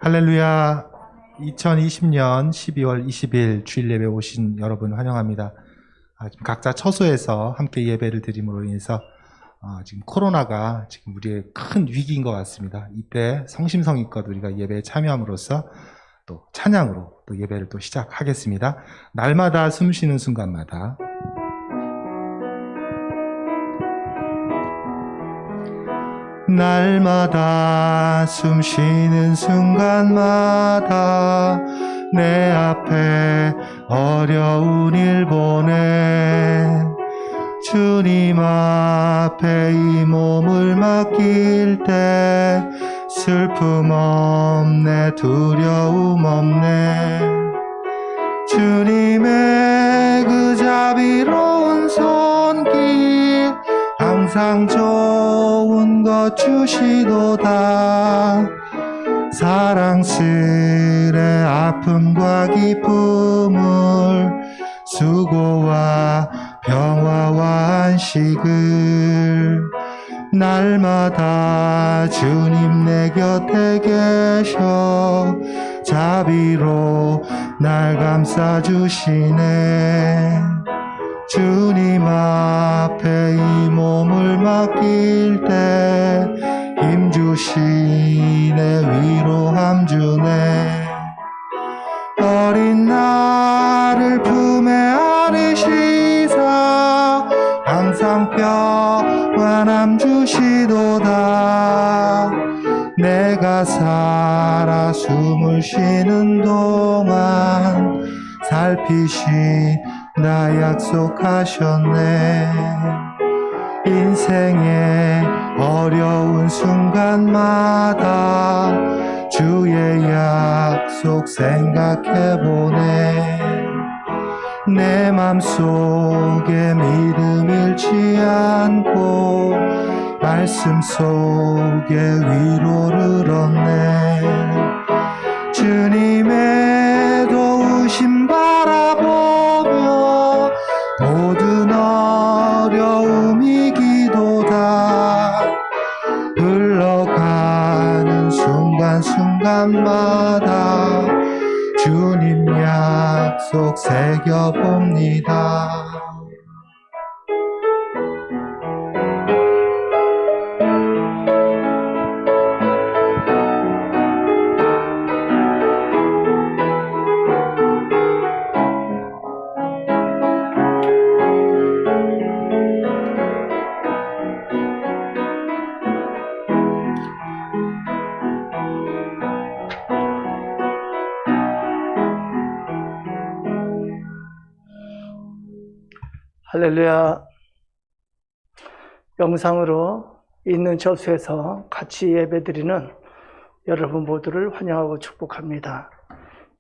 할렐루야. 2020년 12월 20일 주일 예배 오신 여러분 환영합니다. 지금 각자 처소에서 함께 예배를 드림으로 인해서 지금 코로나가 지금 우리의 큰 위기인 것 같습니다. 이때 성심성의껏 우리가 예배에 참여함으로써 또 찬양으로 또 예배를 또 시작하겠습니다. 날마다 숨쉬는 순간마다 날마다 숨쉬는 순간마다 내 앞에 어려운 일 보내 주님 앞에 이 몸을 맡길 때 슬픔 없네 두려움 없네 주님의 그 자비로운 손길 항상 좋은 것 주시도다 사랑스레 아픔과 기쁨을 수고와 평화와 안식을 날마다 주님 내 곁에 계셔 자비로 날 감싸주시네 주님 앞에 이 몸을 맡길 때 힘주시네 위로함 주네 어린 나를 품에 안으시사 항상 평안함 주시도다 내가 살아 숨을 쉬는 동안 살피시나 약속하셨네 인생의 어려운 순간마다 주의 약속 생각해보네 내 맘속에 믿음 잃지 않고 말씀 속에 위로를 얻네 주님의 도우심 바라보며 모든 어려움 이기도다 흘러가는 순간순간마다 주님 약속 새겨봅니다 할렐루야. 영상으로 있는 처소에서 같이 예배드리는 여러분 모두를 환영하고 축복합니다.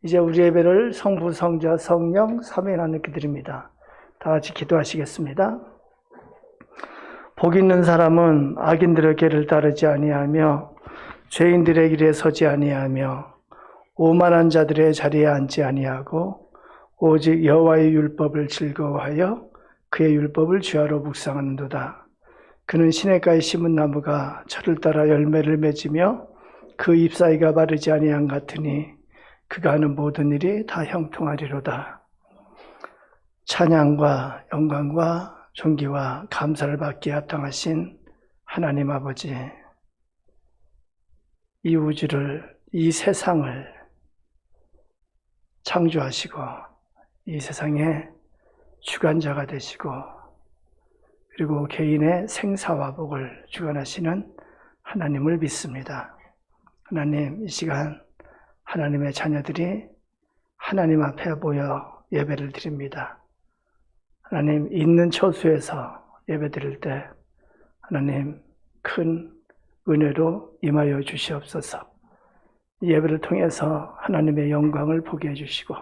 이제 우리 예배를 성부, 성자, 성령, 삼위 하나님께 드립니다. 다 같이 기도하시겠습니다. 복 있는 사람은 악인들의 길을 따르지 아니하며 죄인들의 길에 서지 아니하며 오만한 자들의 자리에 앉지 아니하고 오직 여호와의 율법을 즐거워하여 그의 율법을 주야로 묵상하는도다. 그는 시냇가에 심은 나무가 철을 따라 열매를 맺으며 그 잎사이가 마르지 아니한 같으니 그가 하는 모든 일이 다 형통하리로다. 찬양과 영광과 존귀와 감사를 받기에 합당하신 하나님 아버지, 이 우주를, 이 세상을 창조하시고 이 세상에 주관자가 되시고 그리고 개인의 생사와 복을 주관하시는 하나님을 믿습니다. 하나님, 이 시간 하나님의 자녀들이 하나님 앞에 모여 예배를 드립니다. 하나님, 있는 처소에서 예배 드릴 때 하나님 큰 은혜로 임하여 주시옵소서. 이 예배를 통해서 하나님의 영광을 보게 해주시고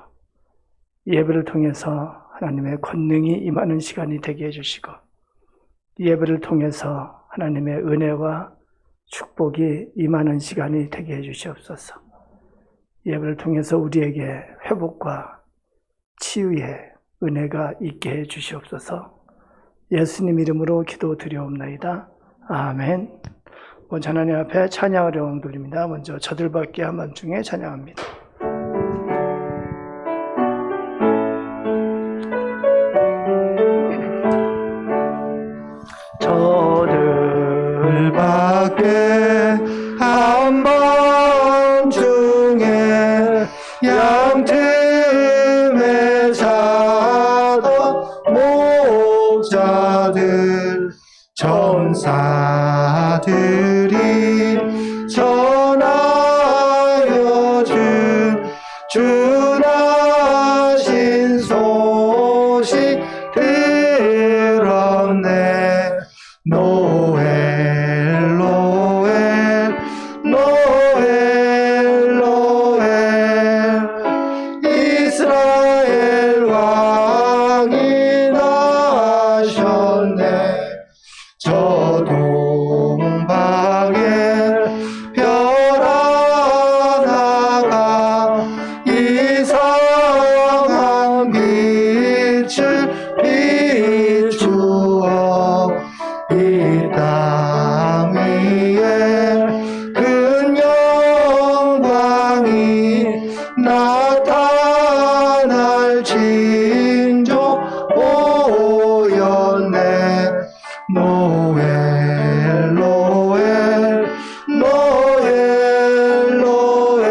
이 예배를 통해서 하나님의 권능이 임하는 시간이 되게 해주시고 이 예배를 통해서 하나님의 은혜와 축복이 임하는 시간이 되게 해주시옵소서. 이 예배를 통해서 우리에게 회복과 치유의 은혜가 있게 해주시옵소서. 예수님 이름으로 기도드리옵나이다. 아멘. 먼저 하나님 앞에 찬양을 영광 돌립니다. 먼저 저들밖에 한밤중에 찬양합니다. 저들밖에 한밤중에 양틈에 사던 목자들 천사들이 전하여 주나신 소식 들었네. 노엘 노엘 노엘 노엘 이스라엘 왕이 나셨네. 저 동방에 별 하나가 이상한 빛을 비추어 이 땅 위에 큰 영광이 나타날 징조 보였네. 노엘 노엘 노엘 노엘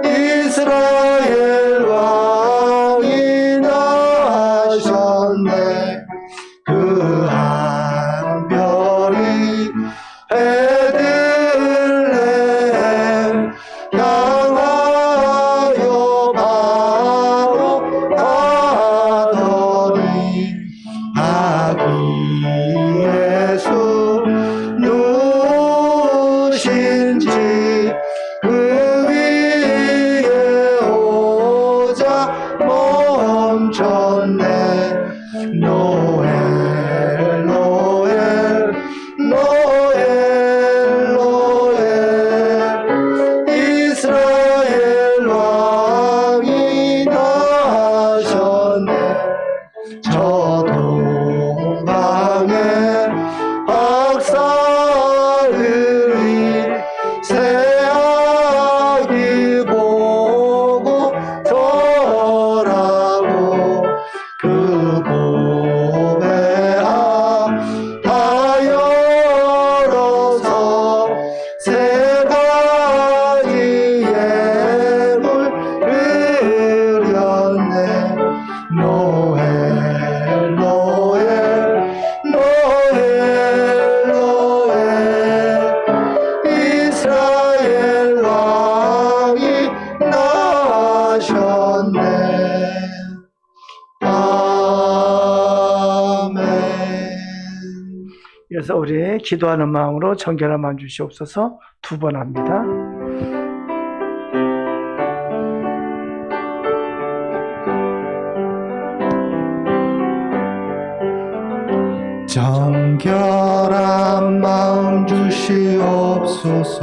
이스라엘 왕이 나셨네. 그 한 별이 베들레헴 향하여 바로 가더니 아기 예수 누구신지 그 위에 오자 멈췄네. 노엘 노엘 노엘 노엘 이스라엘 왕이 나셨네. 저 동방에 박사들이 새아기 보고 절하고 그 몸에 다 열어서 세 가지 예물 드렸네. 노엘 노엘 노엘 노엘 이스라엘 왕이 나셨네. 아멘. 그래서 우리 기도하는 마음으로 정결한 마음 주시옵소서. 두 번 합니다. 정결한 마음 주시옵소서.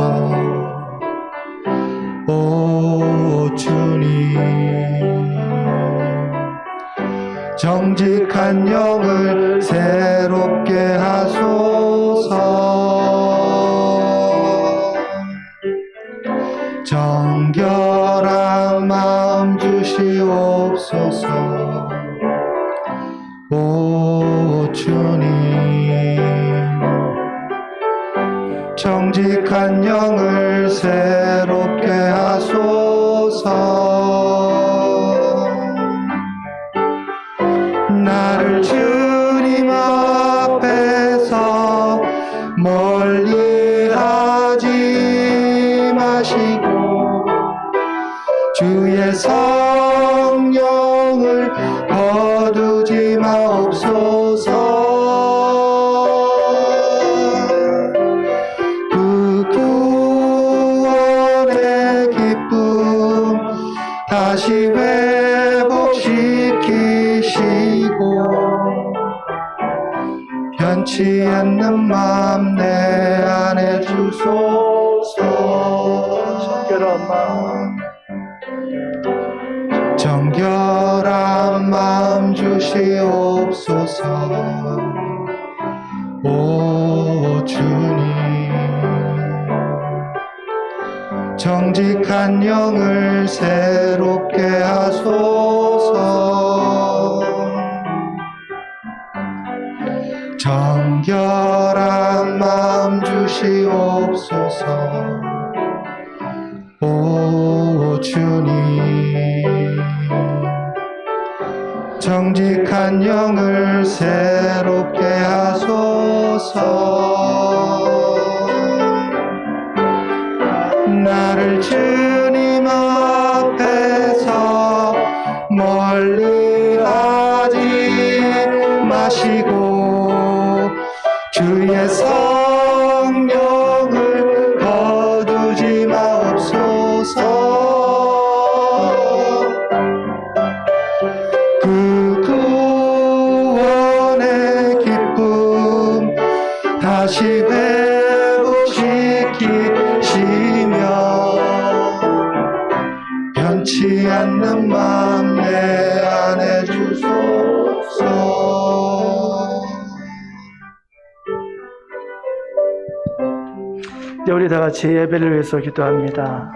오 주님, 정직한 영을 새롭게 하소서. 정결한 마음 주시옵소서. 오 주님, 정직한 영을 새롭게 하소서. 나를 주님 앞에서 멀리 하지 마시고 주의 성령을 거두지 마옵소서. 그 구원의 기쁨 다시 회복시키시고 변치 않는 마음 내 안에 주소서. 정결한 마음, 정결한 마음 주시옵소서. 오 주님, 정직한 영을 새롭게 하소서. 정결한 마음 주시옵소서. 오 주님, 정직한 영을 새롭게 하소서. 나를 주님 앞에서 멀리 하지 마시고 주의 성령을 거두지 마옵소서. 그 구원의 기쁨 다시 회복시키시며 변치 않는 마음 내 안에 주소서. 이제 우리 다 같이 예배를 위해서 기도합니다.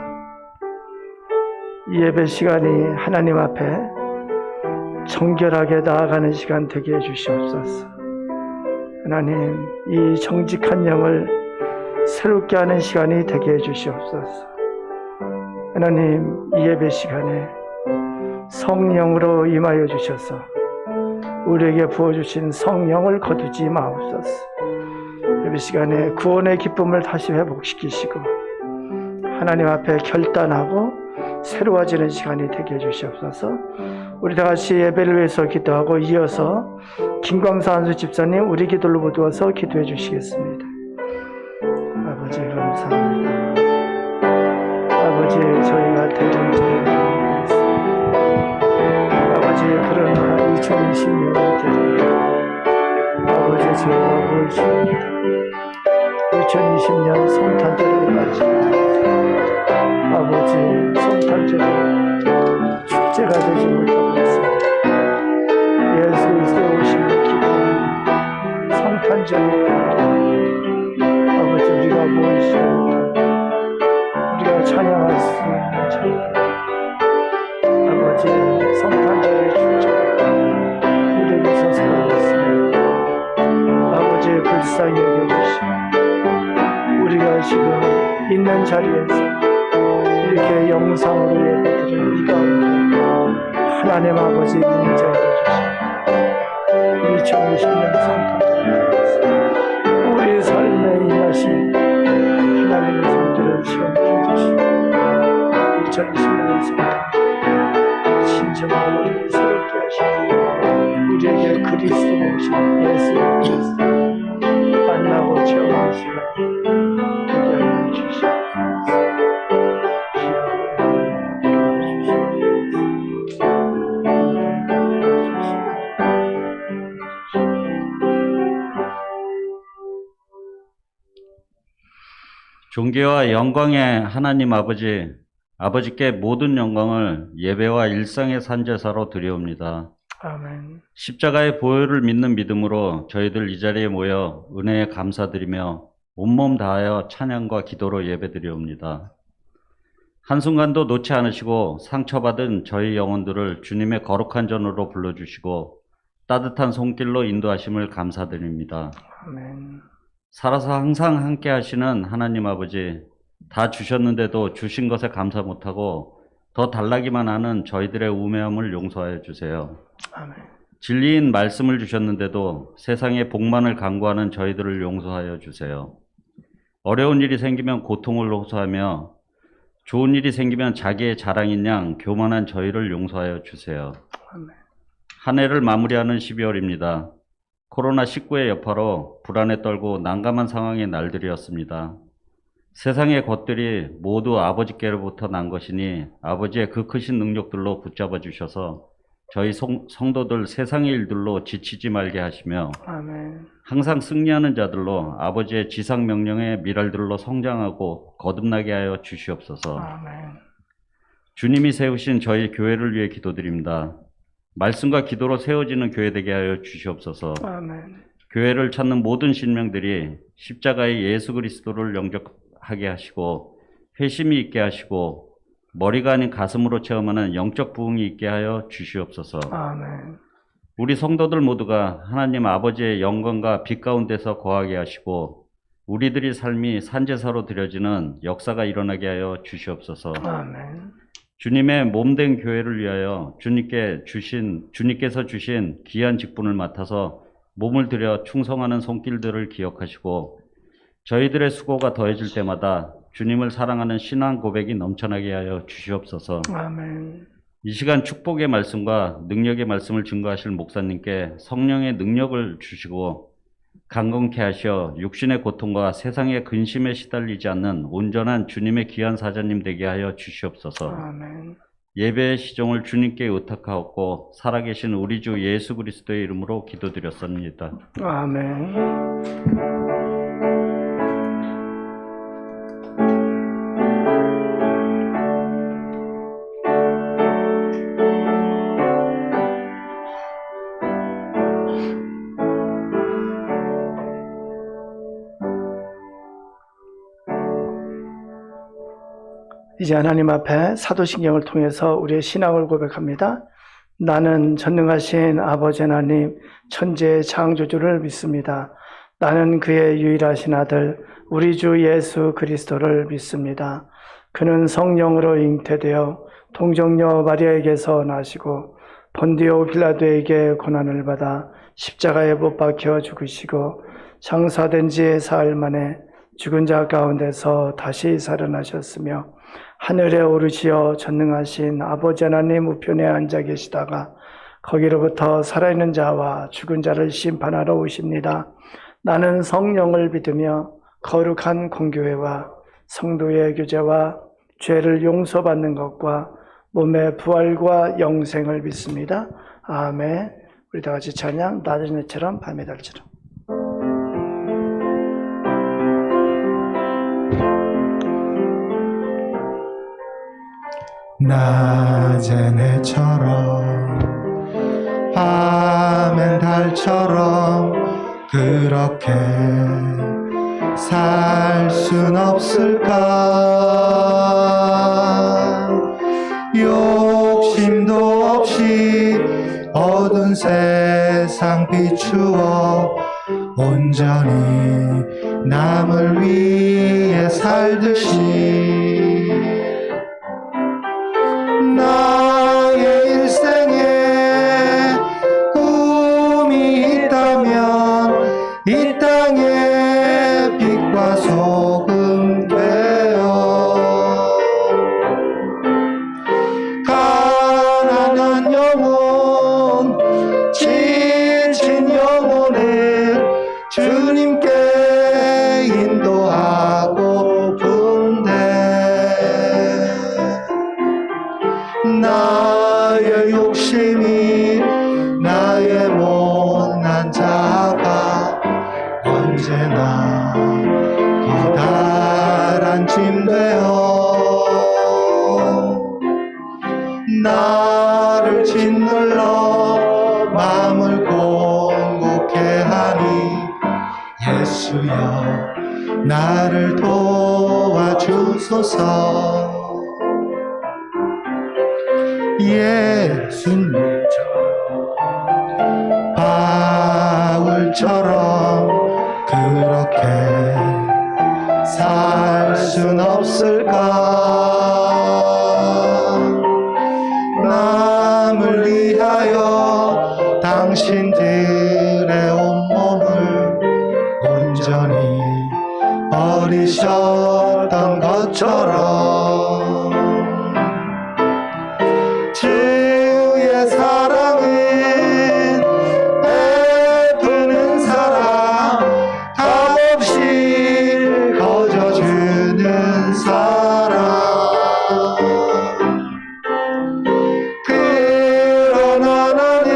이 예배 시간이 하나님 앞에 정결하게 나아가는 시간 되게 해주시옵소서. 하나님, 이 정직한 영을 새롭게 하는 시간이 되게 해주시옵소서. 하나님, 이 예배 시간에 성령으로 임하여 주셔서 우리에게 부어주신 성령을 거두지 마옵소서. 예배 시간에 구원의 기쁨을 다시 회복시키시고 하나님 앞에 결단하고 새로워지는 시간이 되게 해주시옵소서. 우리 다 같이 예배를 위해서 기도하고 이어서 김광사 한수 집사님 우리 기도를 모두어서 기도해 주시겠습니다. 아버지 감사합니다. 아버지 저희가 드린 죄를 회개하겠습니다. 아버지 그러나 2020년이 되니 아버지 저희가 무엇입니다. 2020년 성탄절을 맞이합니다. 아버지 성탄절이 축제가 되지 못하고 있습니다. 예수 그리스도의 오심을 기뻐합니다. 성탄절이 아버지 우리가 무엇입니다. 우리가 찬양할 수 있는 찬양. 아버지 성탄절의 축제가 우리에게서 사라졌습니다. 아버지 불쌍히 여겨주시고 우리가 지금 있는 자리에서 이렇게 영상으로 예배드리는 이 가운데 하나님 아버지 인자해 주시고 2020년 성탄절 우리 삶에 임하신 하나님의 손길을 체험해 주시고 2020년 성탄절 진정한 우리를 새롭게 하시고 우리에게 그리스도로 오신 예수 그리스도 만나고 체험하는 시간 되게 하여 주시옵소서. 존귀와 영광의 하나님 아버지께 모든 영광을 예배와 일상의 산제사로 드리옵니다. 아멘. 십자가의 보혈을 믿는 믿음으로 저희들 이 자리에 모여 은혜에 감사드리며 온몸 다하여 찬양과 기도로 예배드리옵니다. 한순간도 놓지 않으시고 상처받은 저희 영혼들을 주님의 거룩한 전으로 불러주시고 따뜻한 손길로 인도하심을 감사드립니다. 아멘. 살아서 항상 함께 하시는 하나님 아버지, 다 주셨는데도 주신 것에 감사 못하고 더 달라기만 하는 저희들의 우매함을 용서하여 주세요. 아멘. 진리인 말씀을 주셨는데도 세상에 복만을 강구하는 저희들을 용서하여 주세요. 어려운 일이 생기면 고통을 호소하며 좋은 일이 생기면 자기의 자랑인 양 교만한 저희를 용서하여 주세요. 아멘. 한 해를 마무리하는 12월입니다. 코로나19의 여파로 불안에 떨고 난감한 상황의 날들이었습니다. 세상의 것들이 모두 아버지께로부터 난 것이니 아버지의 그 크신 능력들로 붙잡아 주셔서 저희 성도들 세상의 일들로 지치지 말게 하시며 아멘. 항상 승리하는 자들로 아버지의 지상 명령의 미랄들로 성장하고 거듭나게 하여 주시옵소서. 아멘. 주님이 세우신 저희 교회를 위해 기도드립니다. 말씀과 기도로 세워지는 교회 되게 하여 주시옵소서. 아멘. 교회를 찾는 모든 신명들이 십자가의 예수 그리스도를 영접하게 하시고 회심이 있게 하시고 머리가 아닌 가슴으로 체험하는 영적 부흥이 있게 하여 주시옵소서. 아멘. 우리 성도들 모두가 하나님 아버지의 영광과 빛 가운데서 거하게 하시고 우리들의 삶이 산제사로 드려지는 역사가 일어나게 하여 주시옵소서. 아멘. 주님의 몸된 교회를 위하여 주님께서 주신 귀한 직분을 맡아서 몸을 들여 충성하는 손길들을 기억하시고 저희들의 수고가 더해질 때마다 주님을 사랑하는 신앙 고백이 넘쳐나게 하여 주시옵소서. 아멘. 이 시간 축복의 말씀과 능력의 말씀을 증거하실 목사님께 성령의 능력을 주시고 강건케 하셔 육신의 고통과 세상의 근심에 시달리지 않는 온전한 주님의 귀한 사자님 되게 하여 주시옵소서. 아멘. 예배의 시종을 주님께 의탁하옵고 살아계신 우리 주 예수 그리스도의 이름으로 기도드렸습니다. 아멘. 이제 하나님 앞에 사도신경을 통해서 우리의 신앙을 고백합니다. 나는 전능하신 아버지 하나님 천지의 창조주를 믿습니다. 나는 그의 유일하신 아들 우리 주 예수 그리스도를 믿습니다. 그는 성령으로 잉태되어 동정녀 마리아에게서 나시고 본디오 빌라도에게 고난을 받아 십자가에 못 박혀 죽으시고 장사된 지 사흘 만에 죽은 자 가운데서 다시 살아나셨으며 하늘에 오르시어 전능하신 아버지 하나님 우편에 앉아 계시다가 거기로부터 살아있는 자와 죽은 자를 심판하러 오십니다. 나는 성령을 믿으며 거룩한 공교회와 성도의 교제와 죄를 용서받는 것과 몸의 부활과 영생을 믿습니다. 아멘. 우리 다 같이 찬양 낮은 해처럼 밤의 달처럼. 낮엔 해처럼 밤엔 달처럼 그렇게 살 순 없을까? 욕심도 없이 어두운 세상 비추어 온전히 남을 위해 살듯이 나의 일생에 꿈이 있다면 이 땅에 빛과 소금 되어 가난한 영혼 지친 영혼을 주님께 인도하고픈데 나의 욕심이 나의 못난 자가 언제나 커다란 짐 되어 나를 짓눌러 마음을 공곡해 하니 예수여 나를 도와주소서. 예수님 바울처럼 그렇게 살 순 없을까? 남을 위하여 당신들의 온몸을 온전히 버리셨던 것처럼 주의 사랑은 베푸는 사랑 값없이 거저주는 사랑 그러나 나는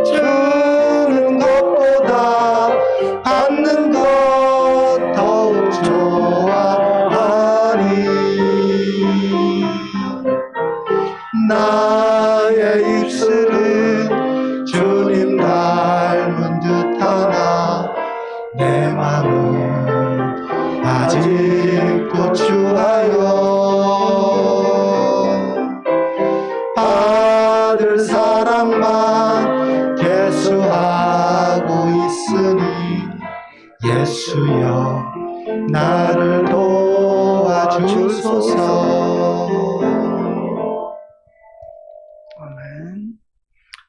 주는 것보다 받는 것 더욱 좋아하니 나의 입술은 주님 닮은 듯하나 내 맘은 아직도 도주하여 받을 사랑만 계수하고 있으니 예수여 나를 도와주소서. 아멘.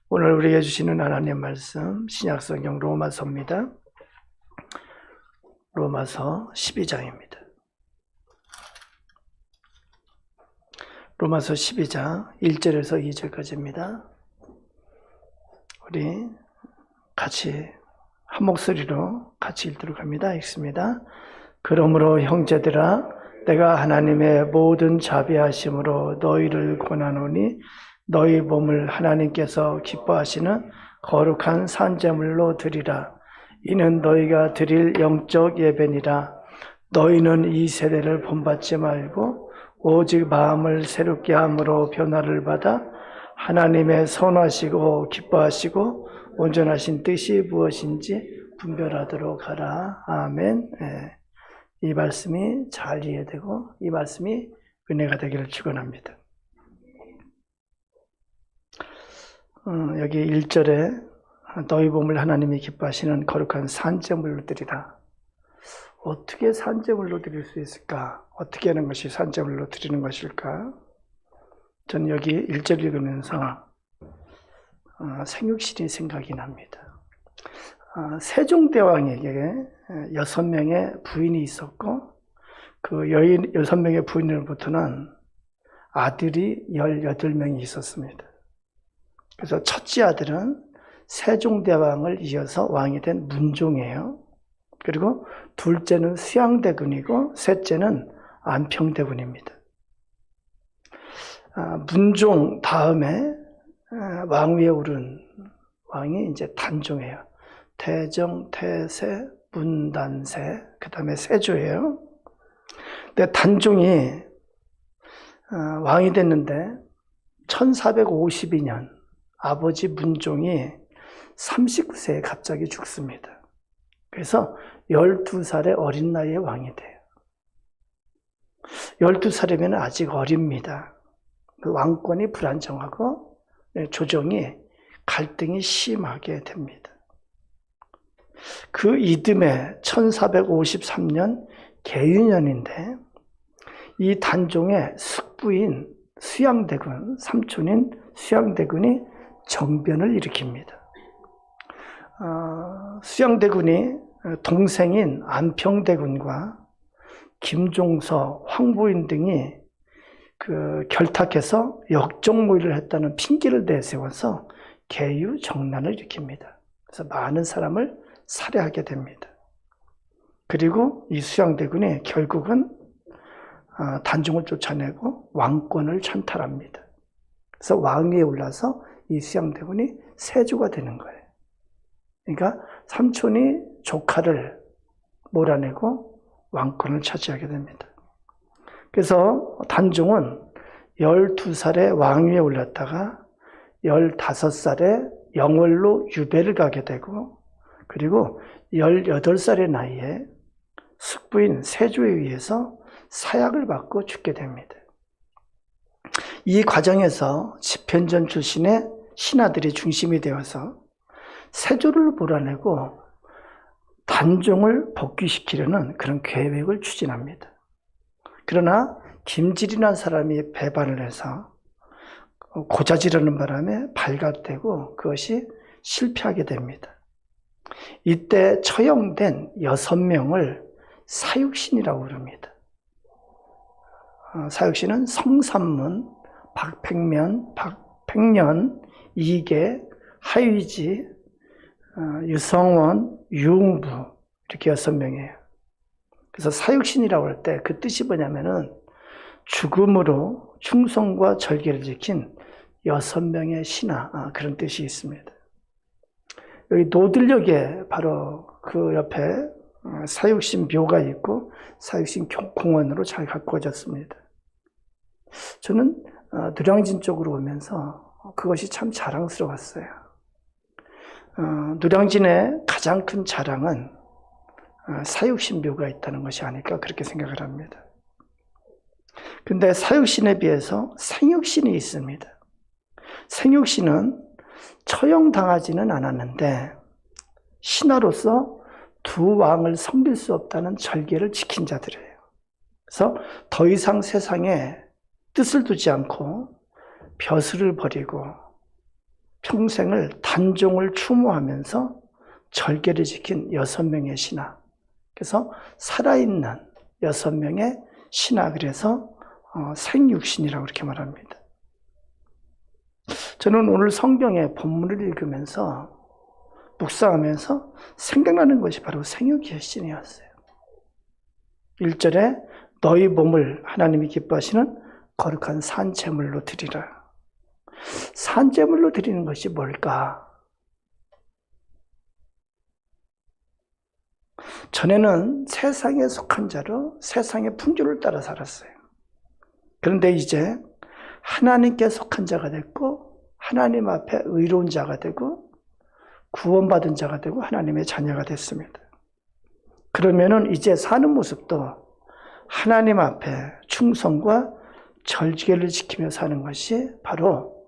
오늘 우리에게 주시는 하나님의 말씀 신약성경 로마서입니다. 로마서 12장입니다. 로마서 12장 1절에서 2절까지입니다. 우리 같이 한 목소리로 같이 읽도록 합니다. 읽습니다. 그러므로 형제들아 내가 하나님의 모든 자비하심으로 너희를 권하노니 너희 몸을 하나님께서 기뻐하시는 거룩한 산제물로 드리라. 이는 너희가 드릴 영적 예배니라. 너희는 이 세대를 본받지 말고 오직 마음을 새롭게 함으로 변화를 받아 하나님의 선하시고 기뻐하시고 온전하신 뜻이 무엇인지 분별하도록 하라. 아멘. 이 말씀이 잘 이해되고 이 말씀이 은혜가 되기를 축원합니다. 여기 1절에 너희 몸을 하나님이 기뻐하시는 거룩한 산제물로 드리라. 어떻게 산제물로 드릴 수 있을까? 어떻게 하는 것이 산제물로 드리는 것일까? 저는 여기 1절 읽으면서 생육신이 생각이 납니다. 세종대왕에게 6명의 부인이 있었고 그 6명의 부인으로부터는 아들이 18명이 있었습니다. 그래서 첫째 아들은 세종대왕을 이어서 왕이 된 문종이에요. 그리고 둘째는 수양대군이고 셋째는 안평대군입니다. 문종 다음에 왕위에 오른 왕이 이제 단종이에요. 태정, 태세, 문단세, 그 다음에 세조예요. 근데 단종이 왕이 됐는데 1452년 아버지 문종이 39세에 갑자기 죽습니다. 그래서 12살의 어린 나이에 왕이 돼요. 12살이면 아직 어립니다. 그 왕권이 불안정하고 조정이 갈등이 심하게 됩니다. 그 이듬해 1453년 계유년인데 이 단종의 숙부인 수양대군, 삼촌인 수양대군이 정변을 일으킵니다. 수양대군이 동생인 안평대군과 김종서, 황보인 등이 결탁해서 역적모의를 했다는 핑계를 내세워서 계유 정난을 일으킵니다. 그래서 많은 사람을 살해하게 됩니다. 그리고 이 수양대군이 결국은 단종을 쫓아내고 왕권을 찬탈합니다. 그래서 왕위에 올라서 이 수양대군이 세조가 되는 거예요. 그러니까 삼촌이 조카를 몰아내고 왕권을 차지하게 됩니다. 그래서 단종은 12살에 왕위에 올랐다가 15살에 영월로 유배를 가게 되고 그리고 18살의 나이에 숙부인 세조에 의해서 사약을 받고 죽게 됩니다. 이 과정에서 집현전 출신의 신하들이 중심이 되어서 세조를 몰아내고 단종을 복귀시키려는 그런 계획을 추진합니다. 그러나 김질이라는 사람이 배반을 해서 고자질하는 바람에 발각되고 그것이 실패하게 됩니다. 이때 처형된 6명을 사육신이라고 부릅니다. 사육신은 성삼문, 박팽년, 이계, 하위지, 유성원, 유흥부 이렇게 6명이에요. 그래서 사육신이라고 할 때 그 뜻이 뭐냐면은 죽음으로 충성과 절개를 지킨 6명의 신하 그런 뜻이 있습니다. 여기 노들역에 바로 그 옆에 사육신 묘가 있고 사육신 공원으로 잘 가꾸어졌습니다. 저는 노량진 쪽으로 오면서 그것이 참 자랑스러웠어요. 노량진의 가장 큰 자랑은 사육신 묘가 있다는 것이 아닐까 그렇게 생각을 합니다. 근데 사육신에 비해서 생육신이 있습니다. 생육신은 처형당하지는 않았는데 신하로서 두 왕을 섬길 수 없다는 절개를 지킨 자들이에요. 그래서 더 이상 세상에 뜻을 두지 않고 벼슬을 버리고 평생을 단종을 추모하면서 절개를 지킨 6명의 신하. 그래서 살아있는 6명의 신하, 그래서 생육신이라고 이렇게 말합니다. 저는 오늘 성경의 본문을 읽으면서 묵상하면서 생각나는 것이 바로 생육신이었어요. 1절에 너희 몸을 하나님이 기뻐하시는 거룩한 산제물로 드리라. 산제물로 드리는 것이 뭘까? 전에는 세상에 속한 자로 세상의 풍조를 따라 살았어요. 그런데 이제 하나님께 속한 자가 됐고 하나님 앞에 의로운 자가 되고 구원받은 자가 되고 하나님의 자녀가 됐습니다. 그러면은 이제 사는 모습도 하나님 앞에 충성과 절개를 지키며 사는 것이 바로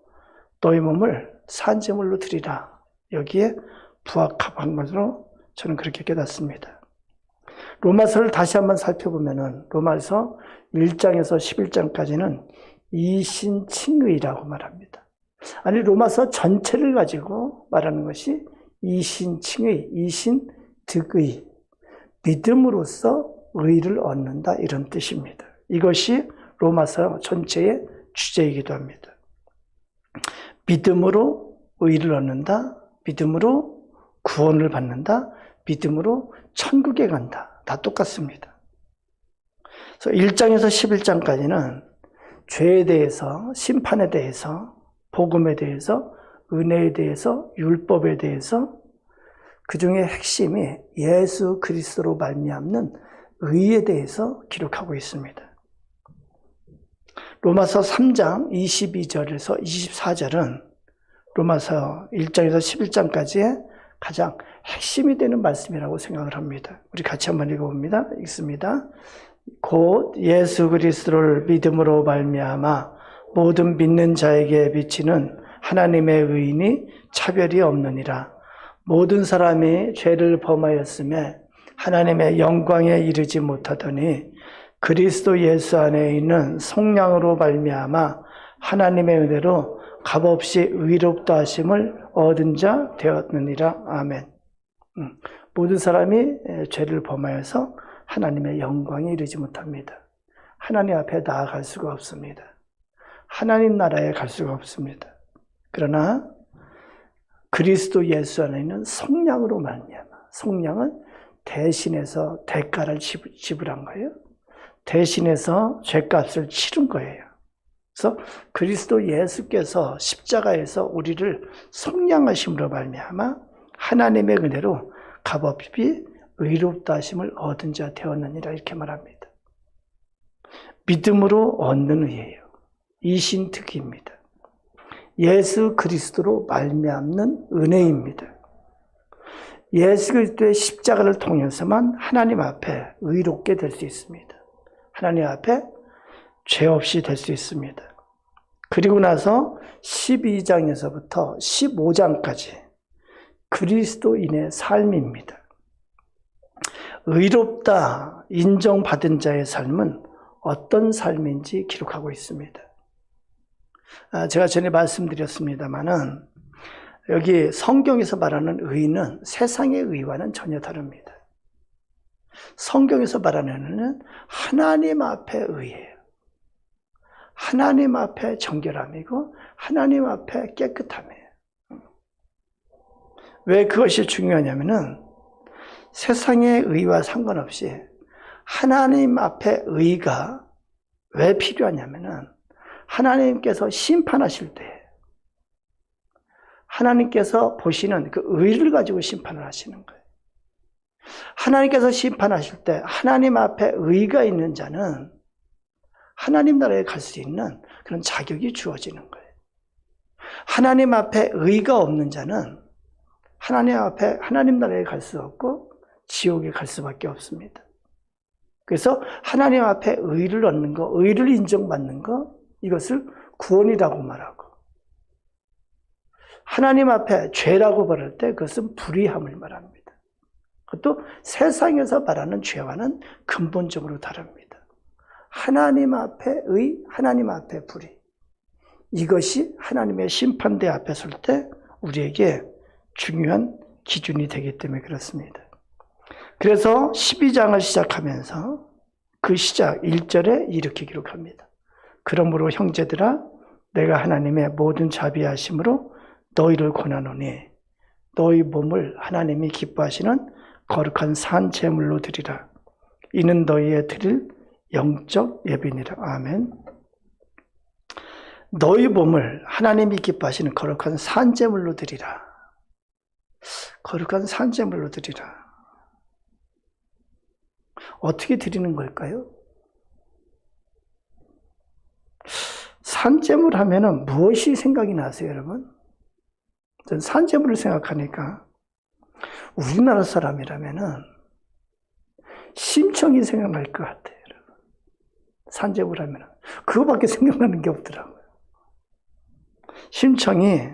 너희 몸을 산제물로 드리라. 여기에 부합한 것으로 저는 그렇게 깨닫습니다. 로마서를 다시 한번 살펴보면은 로마서 1장에서 11장까지는 이신칭의라고 말합니다. 아니 로마서 전체를 가지고 말하는 것이 이신칭의, 이신득의, 믿음으로써 의를 얻는다 이런 뜻입니다. 이것이 로마서 전체의 주제이기도 합니다. 믿음으로 의를 얻는다, 믿음으로 구원을 받는다, 믿음으로 천국에 간다. 다 똑같습니다. 그래서 1장에서 11장까지는 죄에 대해서, 심판에 대해서, 복음에 대해서, 은혜에 대해서, 율법에 대해서 그 중에 핵심이 예수 그리스도로 말미암는 의에 대해서 기록하고 있습니다. 로마서 3장 22절에서 24절은 로마서 1장에서 11장까지의 가장 핵심이 되는 말씀이라고 생각을 합니다. 우리 같이 한번 읽어봅니다. 읽습니다. 곧 예수 그리스도를 믿음으로 말미암아 모든 믿는 자에게 비치는 하나님의 의인이 차별이 없느니라. 모든 사람이 죄를 범하였음에 하나님의 영광에 이르지 못하더니 그리스도 예수 안에 있는 속량으로 말미암아 하나님의 은혜로 값없이 의롭다 하심을 얻은 자 되었느니라. 아멘. 모든 사람이 죄를 범하여서 하나님의 영광에 이르지 못합니다. 하나님 앞에 나아갈 수가 없습니다. 하나님 나라에 갈 수가 없습니다. 그러나 그리스도 예수 안에 있는 속량으로 말미암아, 속량은 대신해서 대가를 지불한 거예요. 대신해서 죄값을 치른 거예요. 그래서 그리스도 예수께서 십자가에서 우리를 속량하심으로 말미암아 하나님의 은혜로 값없이 의롭다 하심을 얻은 자 되었느니라 이렇게 말합니다. 믿음으로 얻는 의예요. 이신특기입니다. 예수 그리스도로 말미암는 은혜입니다. 예수 그리스도의 십자가를 통해서만 하나님 앞에 의롭게 될 수 있습니다. 하나님 앞에 죄 없이 될 수 있습니다. 그리고 나서 12장에서부터 15장까지 그리스도인의 삶입니다. 의롭다 인정받은 자의 삶은 어떤 삶인지 기록하고 있습니다. 제가 전에 말씀드렸습니다마는 여기 성경에서 말하는 의는 세상의 의와는 전혀 다릅니다. 성경에서 말하는 의는 하나님 앞에 의예요. 하나님 앞에 정결함이고 하나님 앞에 깨끗함이에요. 왜 그것이 중요하냐면은 세상의 의와 상관없이 하나님 앞에 의가 왜 필요하냐면은 하나님께서 심판하실 때 하나님께서 보시는 그 의를 가지고 심판을 하시는 거예요. 하나님께서 심판하실 때 하나님 앞에 의가 있는 자는 하나님 나라에 갈 수 있는 그런 자격이 주어지는 거예요. 하나님 앞에 의가 없는 자는 하나님 앞에 하나님 나라에 갈 수 없고 지옥에 갈 수밖에 없습니다. 그래서 하나님 앞에 의를 얻는 거, 의를 인정받는 거, 이것을 구원이라고 말하고, 하나님 앞에 죄라고 말할 때 그것은 불의함을 말합니다. 그것도 세상에서 말하는 죄와는 근본적으로 다릅니다. 하나님 앞에 의, 하나님 앞에 불의. 이것이 하나님의 심판대 앞에 설 때 우리에게 중요한 기준이 되기 때문에 그렇습니다. 그래서 12장을 시작하면서 그 시작 1절에 이렇게 기록합니다. 그러므로 형제들아 내가 하나님의 모든 자비하심으로 너희를 권하노니 너희 몸을 하나님이 기뻐하시는 거룩한 산 제물로 드리라. 이는 너희의 드릴 영적 예배니라. 아멘. 너희 몸을 하나님이 기뻐하시는 거룩한 산 제물로 드리라. 거룩한 산 제물로 드리라. 어떻게 드리는 걸까요? 산제물 하면은 무엇이 생각이 나세요, 여러분? 전 산제물을 생각하니까 우리나라 사람이라면은 심청이 생각날 것 같아요, 여러분. 산제물 하면은 그거밖에 생각나는 게 없더라고요. 심청이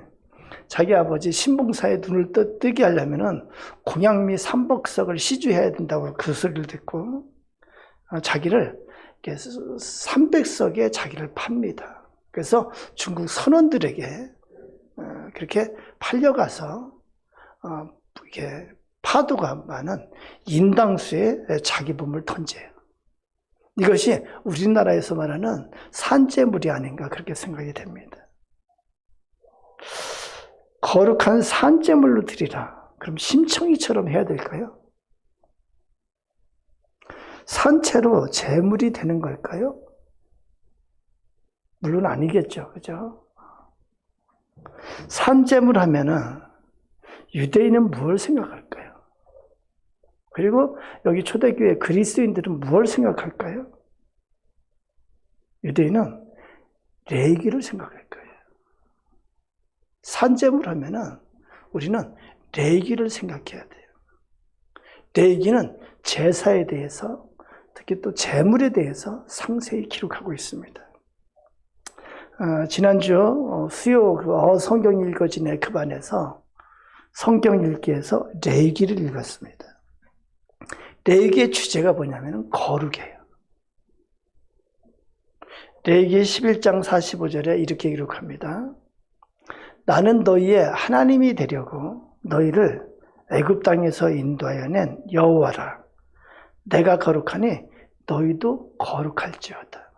자기 아버지 신봉사의 눈을 뜨게 하려면은 공양미 삼복석을 시주해야 된다고 그 소리를 듣고 자기를 300석에 자기를 팝니다. 그래서 중국 선원들에게 그렇게 팔려가서 이렇게 파도가 많은 인당수에 자기 몸을 던져요. 이것이 우리나라에서 말하는 산제물이 아닌가 그렇게 생각이 됩니다. 거룩한 산제물로 드리라. 그럼 심청이처럼 해야 될까요? 산채로 제물이 되는 걸까요? 물론 아니겠죠. 그죠? 산제물 하면은 유대인은 무엇을 생각할까요? 그리고 여기 초대교회 그리스도인들은 무엇을 생각할까요? 유대인은 레위기를 생각할 거예요. 산제물 하면은 우리는 레위기를 생각해야 돼요. 레위기는 제사에 대해서 특히 또 제물에 대해서 상세히 기록하고 있습니다. 지난주 수요 성경 읽어진 에크반에서 성경 읽기에서 레위기를 읽었습니다. 레위기의 주제가 뭐냐면 거룩이에요. 레위기 11장 45절에 이렇게 기록합니다. 나는 너희의 하나님이 되려고 너희를 애굽 땅에서 인도하여 낸 여호와라. 내가 거룩하니 너희도 거룩할지어다.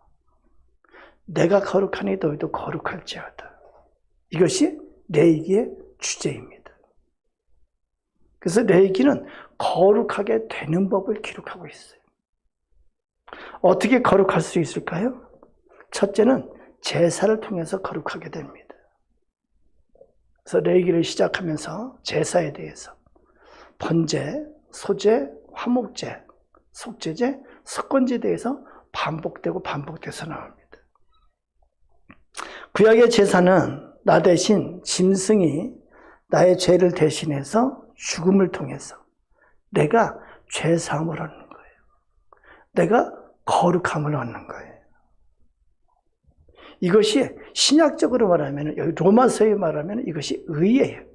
내가 거룩하니 너희도 거룩할지어다. 이것이 레위기의 주제입니다. 그래서 레위기는 거룩하게 되는 법을 기록하고 있어요. 어떻게 거룩할 수 있을까요? 첫째는 제사를 통해서 거룩하게 됩니다. 그래서 레위기를 시작하면서 제사에 대해서 번제, 소제, 화목제, 속제제, 석건제에 대해서 반복돼서 나옵니다. 구약의 제사는 나 대신 짐승이 나의 죄를 대신해서 죽음을 통해서 내가 죄사함을 얻는 거예요. 내가 거룩함을 얻는 거예요. 이것이 신약적으로 말하면, 여기 로마서에 말하면 이것이 의예요.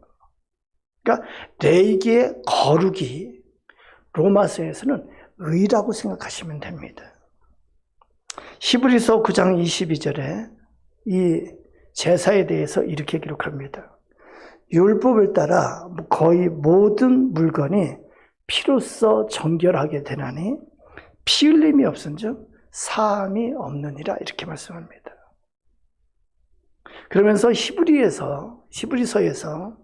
그러니까 레위기의 거룩이 로마서에서는 의라고 생각하시면 됩니다. 히브리서 9장 22절에 이 제사에 대해서 이렇게 기록합니다. 율법을 따라 거의 모든 물건이 피로써 정결하게 되나니 피 흘림이 없은즉 사함이 없느니라 이렇게 말씀합니다. 그러면서 히브리서에서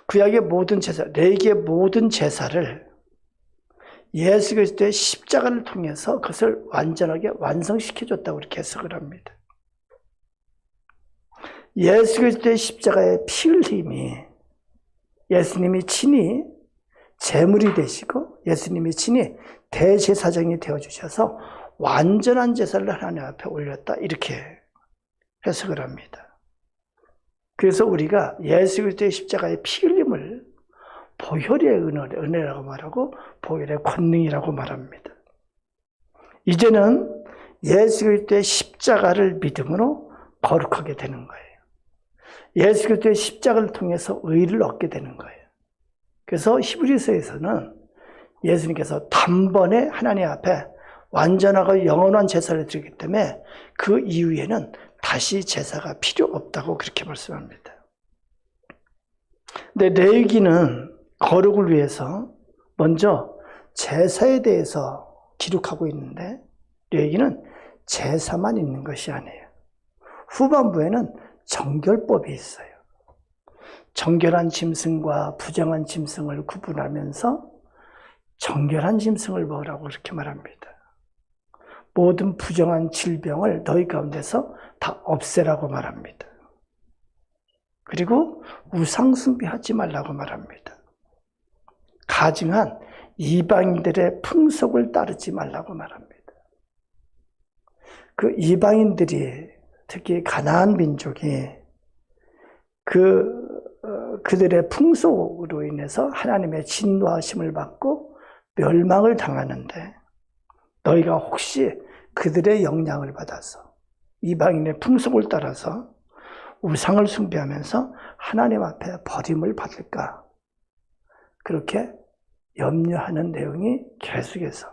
구약의 모든 제사, 레위기의 모든 제사를 예수 그리스도의 십자가를 통해서 그것을 완전하게 완성시켜줬다고 이렇게 해석을 합니다. 예수 그리스도의 십자가의 피 흘림이 예수님이 친히 제물이 되시고 예수님이 친히 대제사장이 되어주셔서 완전한 제사를 하나님 앞에 올렸다 이렇게 해석을 합니다. 그래서 우리가 예수 그리스도의 십자가의 피 흘림을 보혈의 은혜라고 말하고 보혈의 권능이라고 말합니다. 이제는 예수 그리스도의 십자가를 믿음으로 거룩하게 되는 거예요. 예수 그리스도의 십자가를 통해서 의를 얻게 되는 거예요. 그래서 히브리서에서는 예수님께서 단번에 하나님 앞에 완전하고 영원한 제사를 드리기 때문에 그 이후에는 다시 제사가 필요 없다고 그렇게 말씀합니다. 근데 레위기는 거룩을 위해서 먼저 제사에 대해서 기록하고 있는데 레위기는 제사만 있는 것이 아니에요. 후반부에는 정결법이 있어요. 정결한 짐승과 부정한 짐승을 구분하면서 정결한 짐승을 먹으라고 그렇게 말합니다. 모든 부정한 질병을 너희 가운데서 다 없애라고 말합니다. 그리고 우상 숭배하지 말라고 말합니다. 가증한 이방인들의 풍속을 따르지 말라고 말합니다. 그 이방인들이 특히 가나안 민족이 그들의 풍속으로 인해서 하나님의 진노하심을 받고 멸망을 당하는데 너희가 혹시 그들의 영향을 받아서 이방인의 풍속을 따라서 우상을 숭배하면서 하나님 앞에 버림을 받을까? 그렇게 염려하는 내용이 계속해서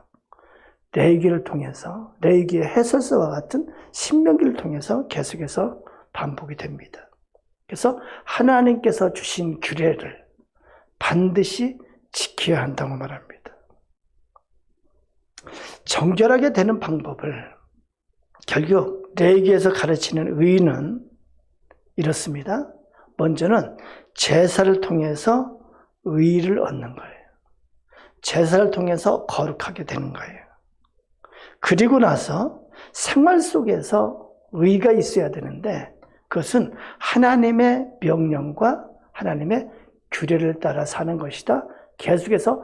레위기를 통해서 레위기의 해설서와 같은 신명기를 통해서 계속해서 반복이 됩니다. 그래서 하나님께서 주신 규례를 반드시 지켜야 한다고 말합니다. 정결하게 되는 방법을 결국 레위기에서 가르치는 의는 이렇습니다. 먼저는 제사를 통해서 의를 얻는 거예요. 제사를 통해서 거룩하게 되는 거예요. 그리고 나서 생활 속에서 의가 있어야 되는데 그것은 하나님의 명령과 하나님의 규례를 따라 사는 것이다. 계속해서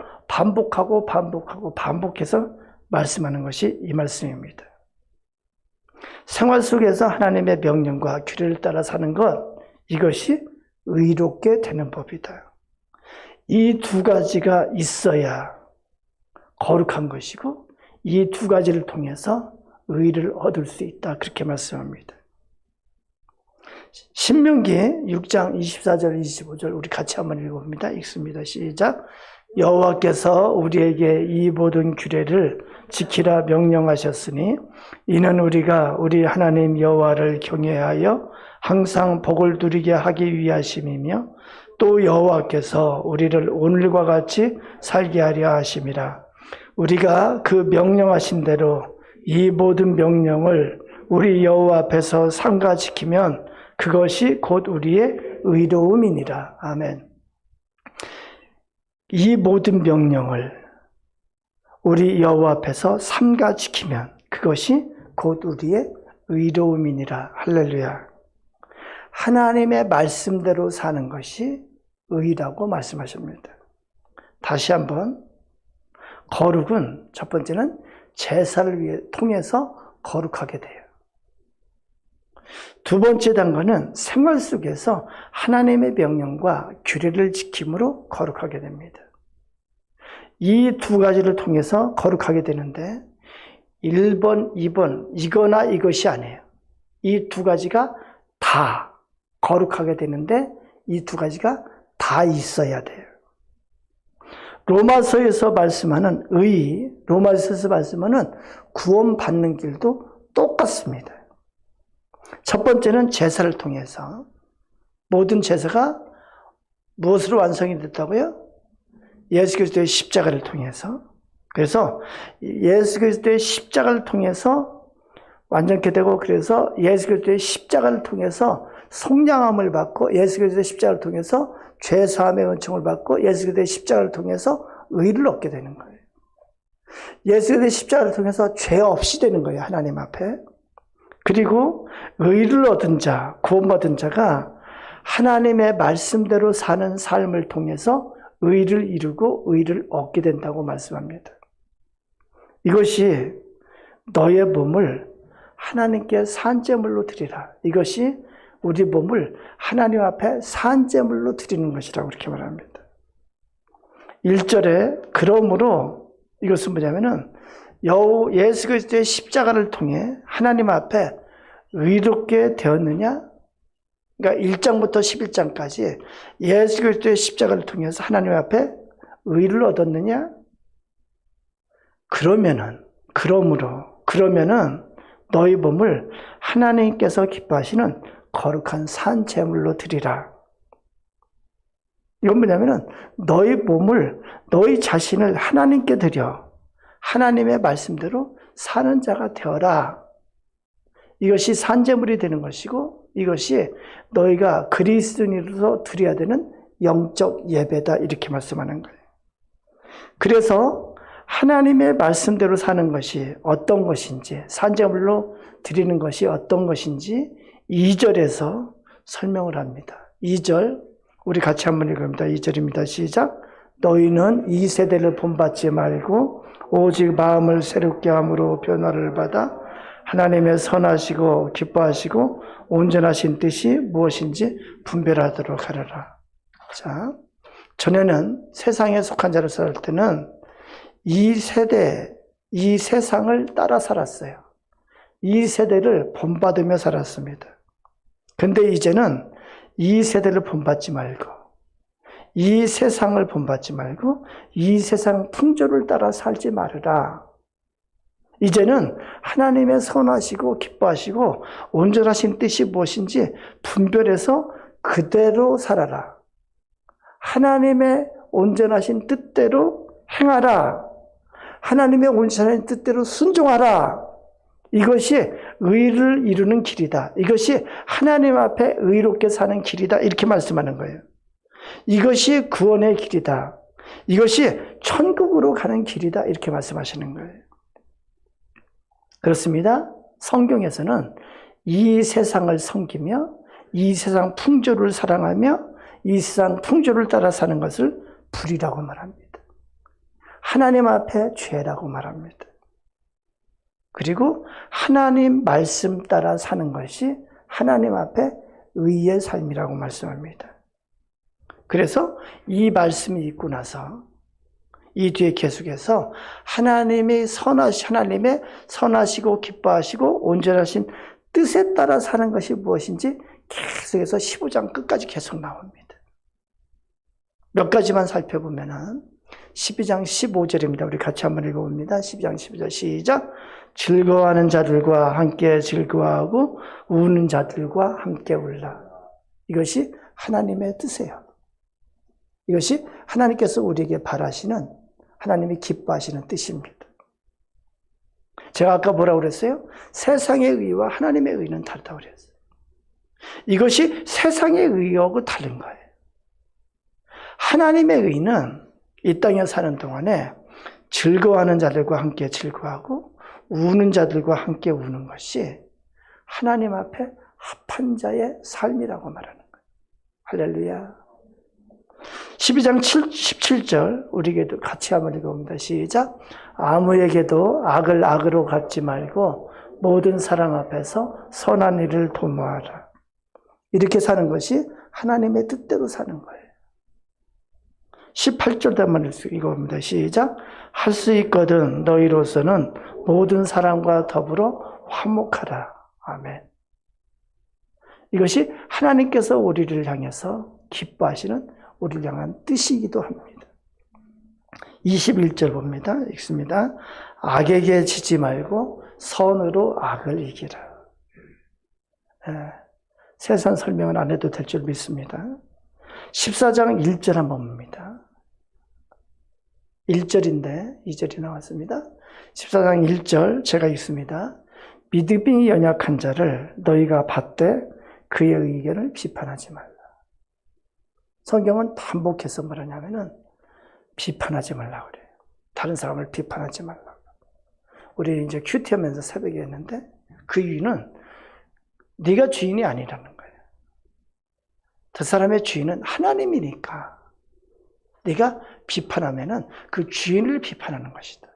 반복해서 말씀하는 것이 이 말씀입니다. 생활 속에서 하나님의 명령과 규례를 따라 사는 것, 이것이 의롭게 되는 법이다. 이 두 가지가 있어야 거룩한 것이고 이 두 가지를 통해서 의를 얻을 수 있다. 그렇게 말씀합니다. 신명기 6장 24절 25절 우리 같이 한번 읽어봅니다. 읽습니다. 시작. 여호와께서 우리에게 이 모든 규례를 지키라 명령하셨으니 이는 우리가 우리 하나님 여호와를 경외하여 항상 복을 누리게 하기 위하심이며 또 여호와께서 우리를 오늘과 같이 살게 하려 하심이라. 우리가 그 명령하신 대로 이 모든 명령을 우리 여호와 앞에서 삼가 지키면 그것이 곧 우리의 의로움이니라. 아멘. 이 모든 명령을 우리 여호와 앞에서 삼가 지키면 그것이 곧 우리의 의로움이니라. 할렐루야. 하나님의 말씀대로 사는 것이 의라고 말씀하십니다. 다시 한번 거룩은 첫 번째는 제사를 통해서 거룩하게 돼요. 두 번째 단계는 생활 속에서 하나님의 명령과 규례를 지킴으로 거룩하게 됩니다. 이 두 가지를 통해서 거룩하게 되는데 1번, 2번 이거나 이것이 아니에요. 이 두 가지가 다 거룩하게 되는데 이 두 가지가 다 있어야 돼요. 로마서에서 말씀하는 의, 로마서에서 말씀하는 구원받는 길도 똑같습니다. 첫 번째는 제사를 통해서 모든 제사가 무엇으로 완성이 됐다고요? 예수 그리스도의 십자가를 통해서. 그래서 예수 그리스도의 십자가를 통해서 완전케 되고 그래서 예수 그리스도의 십자가를 통해서 속량함을 받고 예수 그리스도의 십자가를 통해서 죄 사함의 은총을 받고 예수 그리스도의 십자가를 통해서 의를 얻게 되는 거예요. 예수 그리스도의 십자가를 통해서 죄 없이 되는 거예요. 하나님 앞에. 그리고 의를 얻은 자, 구원받은 자가 하나님의 말씀대로 사는 삶을 통해서 의를 이루고 의를 얻게 된다고 말씀합니다. 이것이 너의 몸을 하나님께 산제물로 드리라. 이것이 우리 몸을 하나님 앞에 산제물로 드리는 것이라고 그렇게 말합니다. 1절에 그러므로 이것은 뭐냐면은 예수 그리스도의 십자가를 통해 하나님 앞에 의롭게 되었느냐? 그러니까 1장부터 11장까지 예수 그리스도의 십자가를 통해서 하나님 앞에 의를 얻었느냐? 그러면은 너희 몸을 하나님께서 기뻐하시는 거룩한 산 제물로 드리라. 이건 뭐냐면은 너희 몸을, 너희 자신을 하나님께 드려 하나님의 말씀대로 사는 자가 되어라. 이것이 산제물이 되는 것이고 이것이 너희가 그리스도인으로서 드려야 되는 영적 예배다, 이렇게 말씀하는 거예요. 그래서 하나님의 말씀대로 사는 것이 어떤 것인지, 산제물로 드리는 것이 어떤 것인지 2절에서 설명을 합니다. 2절 우리 같이 한번 읽어봅니다. 2절입니다. 시작. 너희는 이 세대를 본받지 말고 오직 마음을 새롭게 함으로 변화를 받아 하나님의 선하시고 기뻐하시고 온전하신 뜻이 무엇인지 분별하도록 하려라. 자, 전에는 세상에 속한 자를 살 때는 이 세대, 이 세상을 따라 살았어요. 이 세대를 본받으며 살았습니다. 근데 이제는 이 세대를 본받지 말고, 이 세상을 본받지 말고, 이 세상 풍조를 따라 살지 말으라. 이제는 하나님의 선하시고 기뻐하시고 온전하신 뜻이 무엇인지 분별해서 그대로 살아라. 하나님의 온전하신 뜻대로 행하라. 하나님의 온전하신 뜻대로 순종하라. 이것이 의를 이루는 길이다. 이것이 하나님 앞에 의롭게 사는 길이다. 이렇게 말씀하는 거예요. 이것이 구원의 길이다. 이것이 천국으로 가는 길이다. 이렇게 말씀하시는 거예요. 그렇습니다. 성경에서는 이 세상을 섬기며 이 세상 풍조를 사랑하며 이 세상 풍조를 따라 사는 것을 불이라고 말합니다. 하나님 앞에 죄라고 말합니다. 그리고 하나님 말씀 따라 사는 것이 하나님 앞에 의의 삶이라고 말씀합니다. 그래서 이 말씀이 있고 나서 이 뒤에 계속해서 하나님의 선하시고 기뻐하시고 온전하신 뜻에 따라 사는 것이 무엇인지 계속해서 15장 끝까지 계속 나옵니다. 몇 가지만 살펴보면은 12장 15절입니다. 우리 같이 한번 읽어봅니다. 12장 15절 시작. 즐거워하는 자들과 함께 즐거워하고 우는 자들과 함께 울라. 이것이 하나님의 뜻이에요. 이것이 하나님께서 우리에게 바라시는, 하나님이 기뻐하시는 뜻입니다. 제가 아까 뭐라고 그랬어요? 세상의 의와 하나님의 의는 다르다고 그랬어요. 이것이 세상의 의하고 다른 거예요. 하나님의 의는 이 땅에 사는 동안에 즐거워하는 자들과 함께 즐거워하고 우는 자들과 함께 우는 것이 하나님 앞에 합한 자의 삶이라고 말하는 거예요. 할렐루야. 12장 17절 우리에게도 같이 한번 읽어봅니다. 시작. 아무에게도 악을 악으로 갚지 말고 모든 사람 앞에서 선한 일을 도모하라. 이렇게 사는 것이 하나님의 뜻대로 사는 거예요. 18절도 한번 읽어봅니다. 시작. 할 수 있거든 너희로서는 모든 사람과 더불어 화목하라. 아멘. 이것이 하나님께서 우리를 향해서 기뻐하시는 우리를 향한 뜻이기도 합니다. 21절 봅니다. 읽습니다. 악에게 지지 말고 선으로 악을 이기라. 세상 설명은 안 해도 될 줄 믿습니다. 14장 1절 한번 봅니다. 1절인데 2절이 나왔습니다. 14장 1절 제가 읽습니다. 믿음이 연약한 자를 너희가 받되 그의 의견을 비판하지 말라. 성경은 반복해서 뭐라냐면은 비판하지 말라고 그래요. 다른 사람을 비판하지 말라고. 우리 이제 큐티하면서 새벽에 했는데 그 이유는 네가 주인이 아니라는 거예요. 그 사람의 주인은 하나님이니까 네가 비판하면은 그 주인을 비판하는 것이다.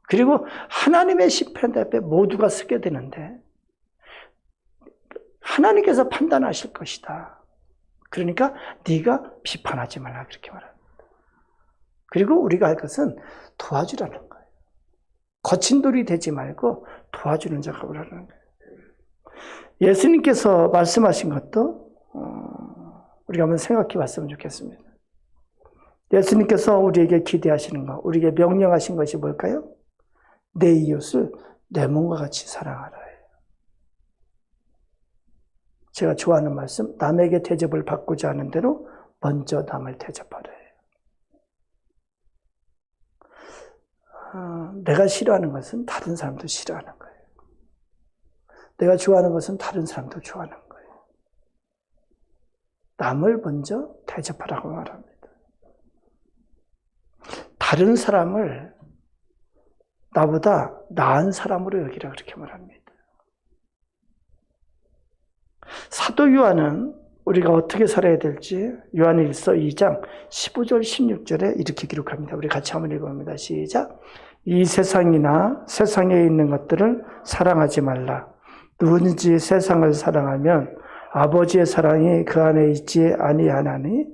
그리고 하나님의 심판 앞에 모두가 서게 되는데 하나님께서 판단하실 것이다. 그러니까 네가 비판하지 말라 그렇게 말합니다. 그리고 우리가 할 것은 도와주라는 거예요. 거친 돌이 되지 말고 도와주는 작업을 하는 거예요. 예수님께서 말씀하신 것도 우리가 한번 생각해 봤으면 좋겠습니다. 예수님께서 우리에게 기대하시는 것, 우리에게 명령하신 것이 뭘까요? 내 이웃을 내 몸과 같이 사랑하라. 제가 좋아하는 말씀, 남에게 대접을 받고자 하는 대로 먼저 남을 대접하라. 내가 싫어하는 것은 다른 사람도 싫어하는 거예요. 내가 좋아하는 것은 다른 사람도 좋아하는 거예요. 남을 먼저 대접하라고 말합니다. 다른 사람을 나보다 나은 사람으로 여기라 그렇게 말합니다. 사도 요한은 우리가 어떻게 살아야 될지 요한일서 2장 15절 16절에 이렇게 기록합니다. 우리 같이 한번 읽어봅니다. 시작. 이 세상이나 세상에 있는 것들을 사랑하지 말라. 누구든지 세상을 사랑하면 아버지의 사랑이 그 안에 있지 아니하나니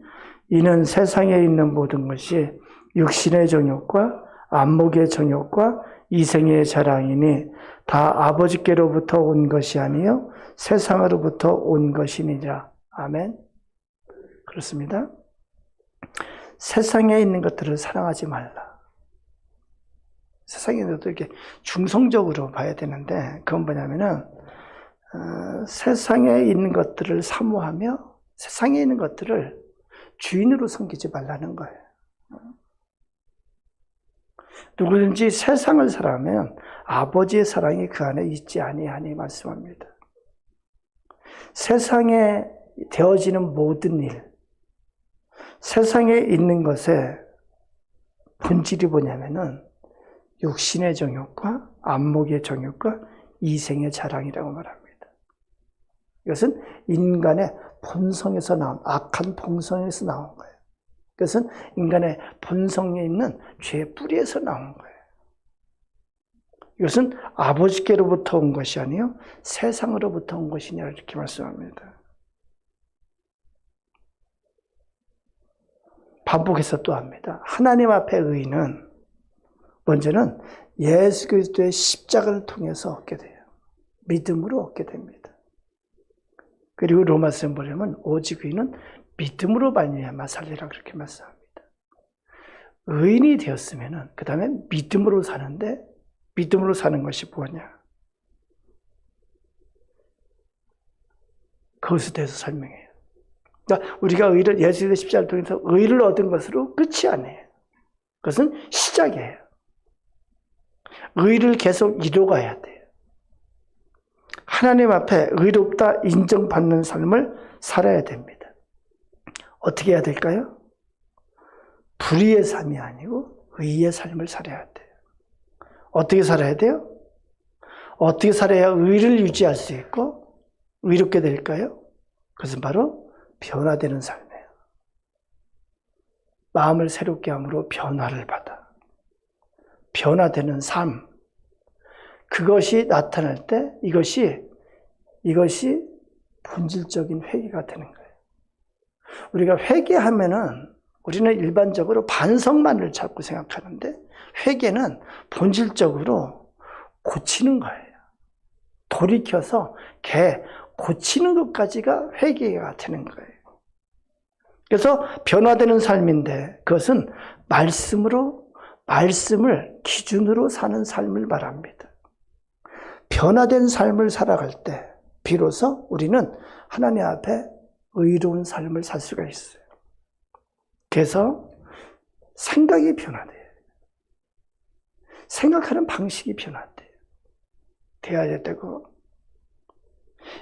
이는 세상에 있는 모든 것이 육신의 정욕과 안목의 정욕과 이생의 자랑이니 다 아버지께로부터 온 것이 아니요 세상으로부터 온 것이니라. 아멘. 그렇습니다. 세상에 있는 것들을 사랑하지 말라. 세상에 있는 것도 이렇게 중성적으로 봐야 되는데 그건 뭐냐면은 세상에 있는 것들을 사모하며 세상에 있는 것들을 주인으로 섬기지 말라는 거예요. 누구든지 세상을 사랑하면 아버지의 사랑이 그 안에 있지 아니하니 말씀합니다. 세상에 되어지는 모든 일, 세상에 있는 것의 본질이 뭐냐면은 육신의 정욕과 안목의 정욕과 이생의 자랑이라고 말합니다. 이것은 인간의 본성에서 나온 악한 본성에서 나온 거예요. 그것은 인간의 본성에 있는 죄의 뿌리에서 나온 거예요. 이것은 아버지께로부터 온 것이 아니요 세상으로부터 온 것이냐 이렇게 말씀합니다. 반복해서 또 합니다. 하나님 앞에 의인은 먼저는 예수 그리스도의 십자가를 통해서 얻게 돼요. 믿음으로 얻게 됩니다. 그리고 로마서에 보려면 오직 의인은 믿음으로 말미암아 살리라 그렇게 말씀합니다. 의인이 되었으면은 그 다음에 믿음으로 사는데 믿음으로 사는 것이 뭐냐? 그것에 대해서 설명해요. 그러니까 우리가 의를 예수 그리스도의 십자가를 통해서 의를 얻은 것으로 끝이 아니에요. 그것은 시작이에요. 의를 계속 이뤄가야 돼요. 하나님 앞에 의롭다 인정받는 삶을 살아야 됩니다. 어떻게 해야 될까요? 불의의 삶이 아니고 의의 삶을 살아야 돼요. 어떻게 살아야 돼요? 어떻게 살아야 의를 유지할 수 있고 의롭게 될까요? 그것은 바로 변화되는 삶이에요. 마음을 새롭게 함으로 변화를 받아. 변화되는 삶. 그것이 나타날 때 이것이 본질적인 회개가 되는 거예요. 우리가 회개하면은 우리는 일반적으로 반성만을 자꾸 생각하는데 회개는 본질적으로 고치는 거예요. 돌이켜서 고치는 것까지가 회개가 되는 거예요. 그래서 변화되는 삶인데 그것은 말씀을 기준으로 사는 삶을 말합니다. 변화된 삶을 살아갈 때 비로소 우리는 하나님 앞에 의로운 삶을 살 수가 있어요. 그래서 생각이 변화돼요. 생각하는 방식이 변화돼야 되고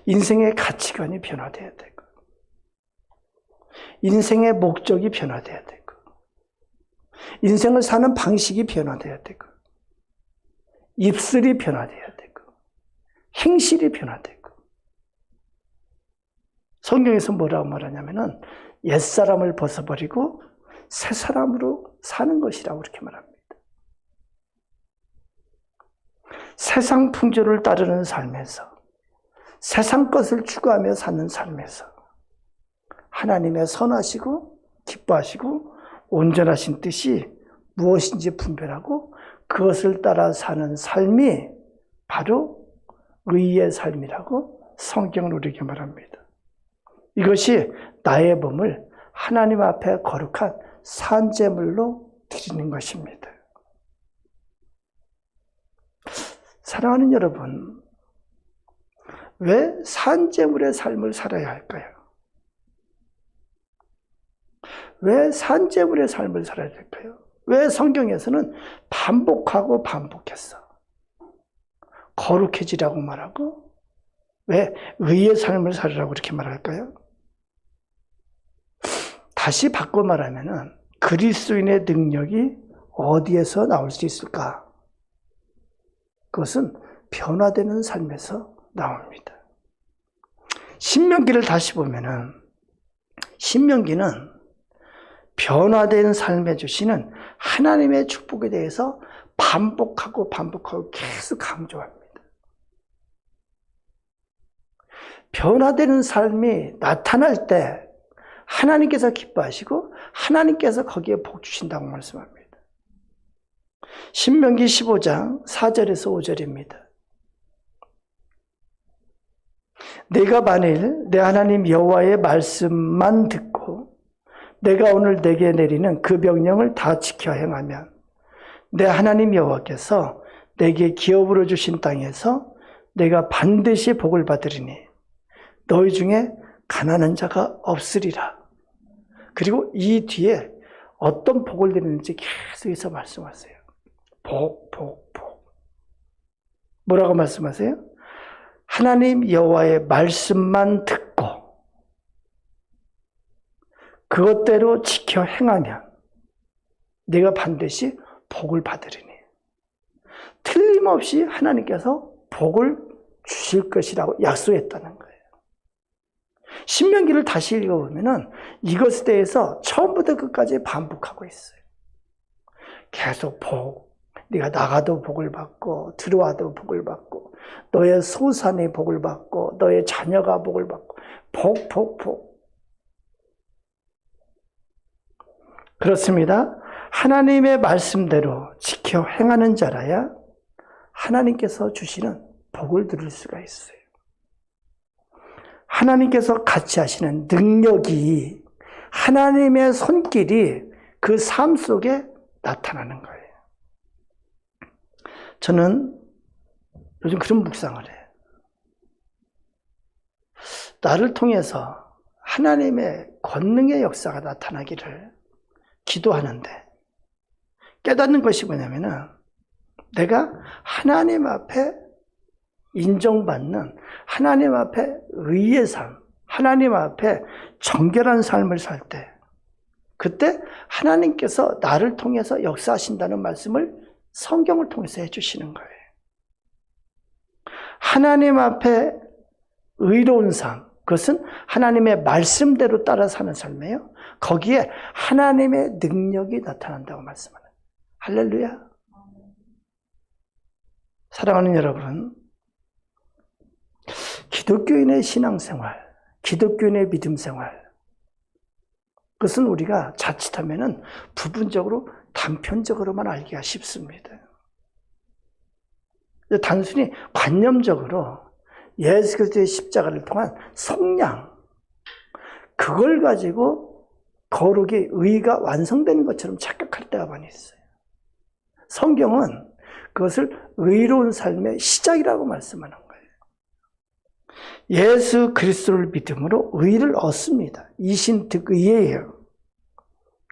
인생의 가치관이 변화돼야 되고 인생의 목적이 변화돼야 되고 인생을 사는 방식이 변화돼야 되고 입술이 변화돼야 되고 행실이 변화되고 성경에서 뭐라고 말하냐면은 옛사람을 벗어버리고 새사람으로 사는 것이라고 그렇게 말합니다. 세상 풍조를 따르는 삶에서 세상 것을 추구하며 사는 삶에서 하나님의 선하시고 기뻐하시고 온전하신 뜻이 무엇인지 분별하고 그것을 따라 사는 삶이 바로 의의 삶이라고 성경은 우리에게 말합니다. 이것이 나의 몸을 하나님 앞에 거룩한 산제물로 드리는 것입니다. 사랑하는 여러분, 왜 산제물의 삶을 살아야 할까요? 왜 산제물의 삶을 살아야 될까요? 왜 성경에서는 반복하고 반복했어? 거룩해지라고 말하고 왜 의의 삶을 살으라고 그렇게 말할까요? 다시 바꿔 말하면 그리스도인의 능력이 어디에서 나올 수 있을까? 그것은 변화되는 삶에서 나옵니다. 신명기를 다시 보면은 신명기는 변화된 삶에 주시는 하나님의 축복에 대해서 반복하고 계속 강조합니다. 변화되는 삶이 나타날 때 하나님께서 기뻐하시고 하나님께서 거기에 복 주신다고 말씀합니다. 신명기 15장 4절에서 5절입니다. 내가 만일 내 하나님 여호와의 말씀만 듣고 내가 오늘 내게 내리는 그 명령을 다 지켜 행하면 내 하나님 여호와께서 내게 기업으로 주신 땅에서 내가 반드시 복을 받으리니 너희 중에 가난한 자가 없으리라. 그리고 이 뒤에 어떤 복을 드리는지 계속해서 말씀하세요. 복. 뭐라고 말씀하세요? 하나님 여호와의 말씀만 듣고 그것대로 지켜 행하면 내가 반드시 복을 받으리니. 틀림없이 하나님께서 복을 주실 것이라고 약속했다는 거예요. 신명기를 다시 읽어보면 이것에 대해서 처음부터 끝까지 반복하고 있어요. 계속 복. 네가 나가도 복을 받고 들어와도 복을 받고 너의 소산이 복을 받고 너의 자녀가 복을 받고 복. 그렇습니다. 하나님의 말씀대로 지켜 행하는 자라야 하나님께서 주시는 복을 누릴 수가 있어요. 하나님께서 같이 하시는 능력이 하나님의 손길이 그 삶 속에 나타나는 거예요. 저는 요즘 그런 묵상을 해요. 나를 통해서 하나님의 권능의 역사가 나타나기를 기도하는데 깨닫는 것이 뭐냐면은 내가 하나님 앞에 인정받는 하나님 앞에 의의 삶, 하나님 앞에 정결한 삶을 살 때 그때 하나님께서 나를 통해서 역사하신다는 말씀을 성경을 통해서 해주시는 거예요. 하나님 앞에 의로운 삶, 그것은 하나님의 말씀대로 따라 사는 삶이에요. 거기에 하나님의 능력이 나타난다고 말씀하는 할렐루야. 사랑하는 여러분, 기독교인의 신앙생활, 기독교인의 믿음생활, 그것은 우리가 자칫하면 부분적으로 단편적으로만 알기가 쉽습니다. 단순히 관념적으로 예수 그리스도의 십자가를 통한 속량, 그걸 가지고 거룩의 의가 완성되는 것처럼 착각할 때가 많이 있어요. 성경은 그것을 의로운 삶의 시작이라고 말씀하는 거예요. 예수 그리스도를 믿음으로 의를 얻습니다. 이신득의예요.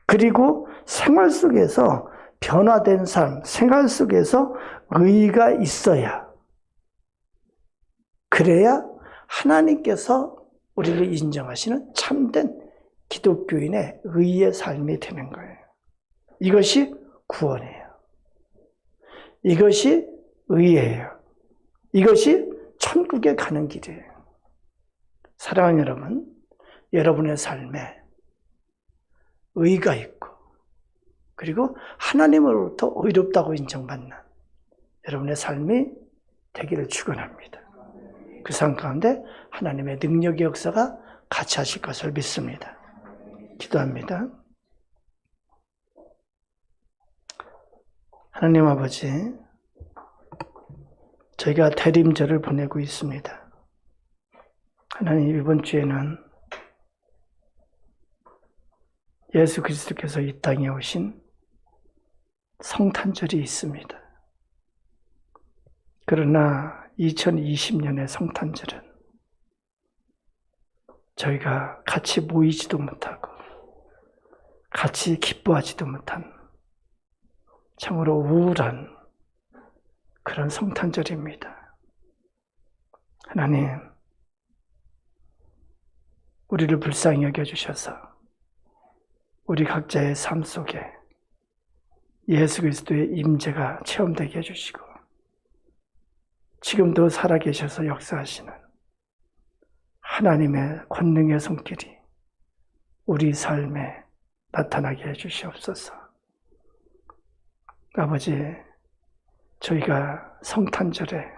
그리고 생활 속에서 변화된 삶, 생활 속에서 의가 있어야, 그래야 하나님께서 우리를 인정하시는 참된 기독교인의 의의 삶이 되는 거예요. 이것이 구원이에요. 이것이 의예요. 이것이 천국에 가는 길이에요. 사랑하는 여러분, 여러분의 삶에 의가 있고 그리고 하나님으로부터 의롭다고 인정받는 여러분의 삶이 되기를 축원합니다. 그 삶 가운데 하나님의 능력의 역사가 같이 하실 것을 믿습니다. 기도합니다. 하나님 아버지, 저희가 대림절을 보내고 있습니다. 하나님, 이번 주에는 예수 그리스도께서 이 땅에 오신 성탄절이 있습니다. 그러나 2020년의 성탄절은 저희가 같이 모이지도 못하고 같이 기뻐하지도 못한 참으로 우울한 그런 성탄절입니다. 하나님, 우리를 불쌍히 여겨주셔서 우리 각자의 삶 속에 예수 그리스도의 임재가 체험되게 해주시고 지금도 살아계셔서 역사하시는 하나님의 권능의 손길이 우리 삶에 나타나게 해주시옵소서. 아버지, 저희가 성탄절에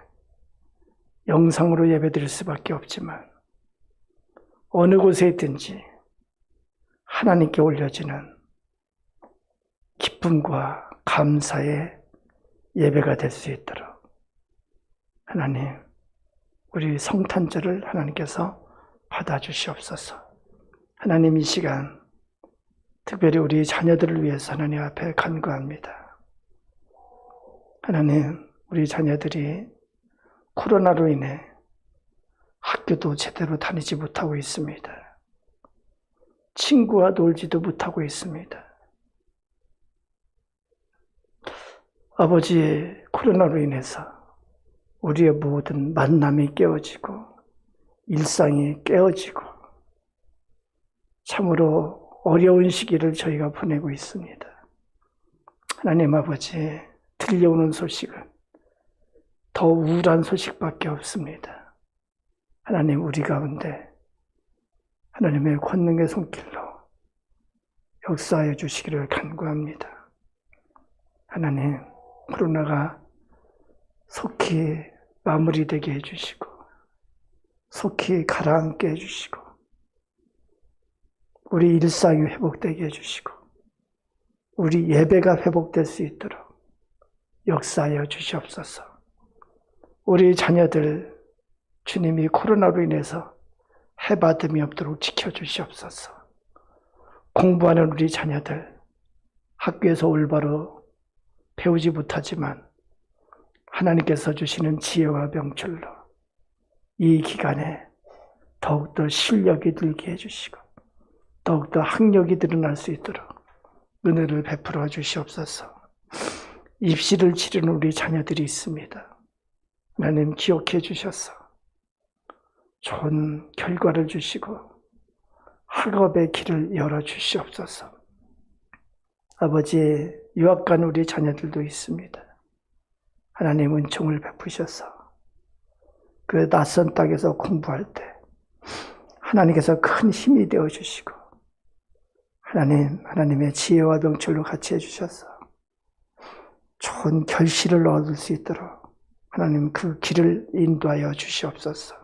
영상으로 예배드릴 수밖에 없지만 어느 곳에 있든지 하나님께 올려지는 기쁨과 감사의 예배가 될 수 있도록 하나님, 우리 성탄절을 하나님께서 받아주시옵소서. 하나님, 이 시간 특별히 우리 자녀들을 위해서 하나님 앞에 간구합니다. 하나님, 우리 자녀들이 코로나로 인해 학교도 제대로 다니지 못하고 있습니다. 친구와 놀지도 못하고 있습니다. 아버지, 코로나로 인해서 우리의 모든 만남이 깨어지고 일상이 깨어지고 참으로 어려운 시기를 저희가 보내고 있습니다. 하나님 아버지, 들려오는 소식은 더 우울한 소식밖에 없습니다. 하나님, 우리 가운데 하나님의 권능의 손길로 역사하여 주시기를 간구합니다. 하나님, 코로나가 속히 마무리되게 해주시고 속히 가라앉게 해주시고 우리 일상이 회복되게 해주시고 우리 예배가 회복될 수 있도록 역사하여 주시옵소서. 우리 자녀들 주님이 코로나로 인해서 해받음이 없도록 지켜주시옵소서. 공부하는 우리 자녀들 학교에서 올바로 배우지 못하지만 하나님께서 주시는 지혜와 명철로 이 기간에 더욱더 실력이 늘게 해주시고 더욱더 학력이 드러날 수 있도록 은혜를 베풀어 주시옵소서. 입시를 치르는 우리 자녀들이 있습니다. 하나님, 기억해 주셔서 좋은 결과를 주시고 학업의 길을 열어 주시옵소서. 아버지, 유학 간 우리 자녀들도 있습니다. 하나님, 은총을 베푸셔서 그 낯선 땅에서 공부할 때 하나님께서 큰 힘이 되어 주시고 하나님의 지혜와 명철로 같이 해주셔서 좋은 결실을 얻을 수 있도록 하나님 그 길을 인도하여 주시옵소서.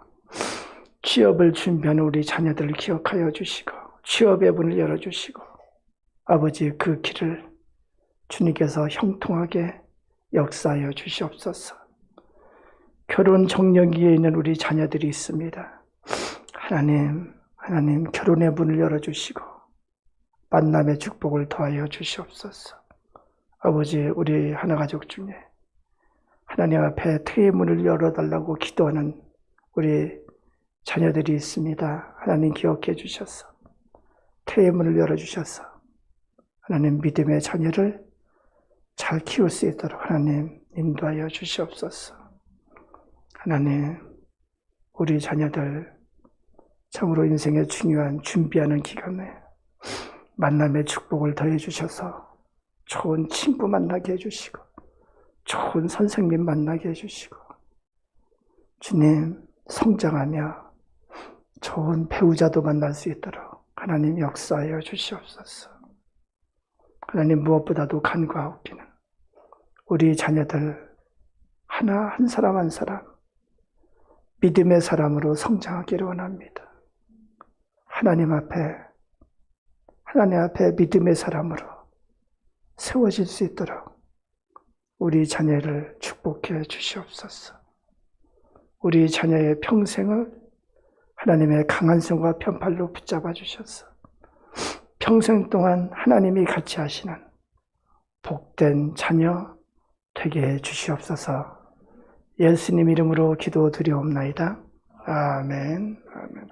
취업을 준비하는 우리 자녀들을 기억하여 주시고 취업의 문을 열어주시고 아버지, 그 길을 주님께서 형통하게 역사하여 주시옵소서. 결혼 정년기에 있는 우리 자녀들이 있습니다. 하나님 결혼의 문을 열어주시고 만남의 축복을 더하여 주시옵소서. 아버지, 우리 하나가족 중에 하나님 앞에 태의 문을 열어달라고 기도하는 우리 자녀들이 있습니다. 하나님, 기억해 주셔서 태의 문을 열어주셔서 하나님 믿음의 자녀를 잘 키울 수 있도록 하나님 인도하여 주시옵소서. 하나님, 우리 자녀들 참으로 인생의 중요한 준비하는 기간에 만남의 축복을 더해 주셔서 좋은 친구 만나게 해주시고 좋은 선생님 만나게 해주시고 주님, 성장하며 좋은 배우자도 만날 수 있도록 하나님 역사하여 주시옵소서. 하나님, 무엇보다도 간구하옵기는 우리 자녀들 하나 한 사람 한 사람 믿음의 사람으로 성장하기를 원합니다. 하나님 앞에 믿음의 사람으로 세워질 수 있도록 우리 자녀를 축복해 주시옵소서. 우리 자녀의 평생을 하나님의 강한 손과 편팔로 붙잡아 주셔서 평생 동안 하나님이 같이 하시는 복된 자녀 되게 해 주시옵소서. 예수님 이름으로 기도드리옵나이다. 아멘. 아멘.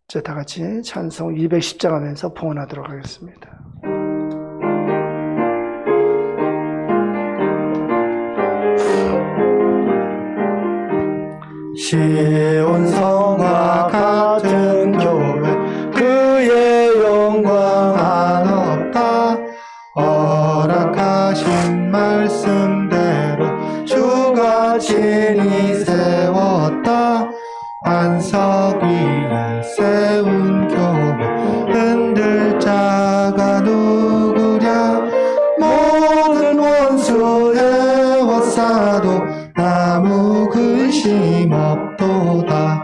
이제 다 같이 찬송 210장 하면서 봉헌하도록 하겠습니다. 시온 성과 같은 교회 그의 영광 한없다. 허락하신 말씀대로 주가 친히 세웠다. 반석 위에 세운 교회 흔들 자가 누구랴. 모든 원수 애워싸도 아무 근심 없도다.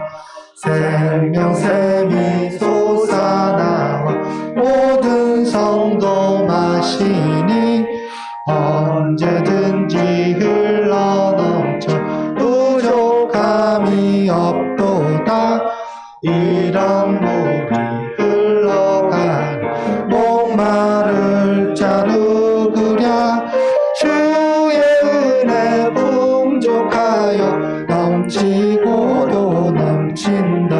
생명샘이 솟아나와 모든 성도 마시니 언제든지 흘러넘쳐 부족함이 없도다. 이런 물이 흘러가니 목마를 자 누구랴. 주의 은혜 풍족하여 넘치고도 넘친다.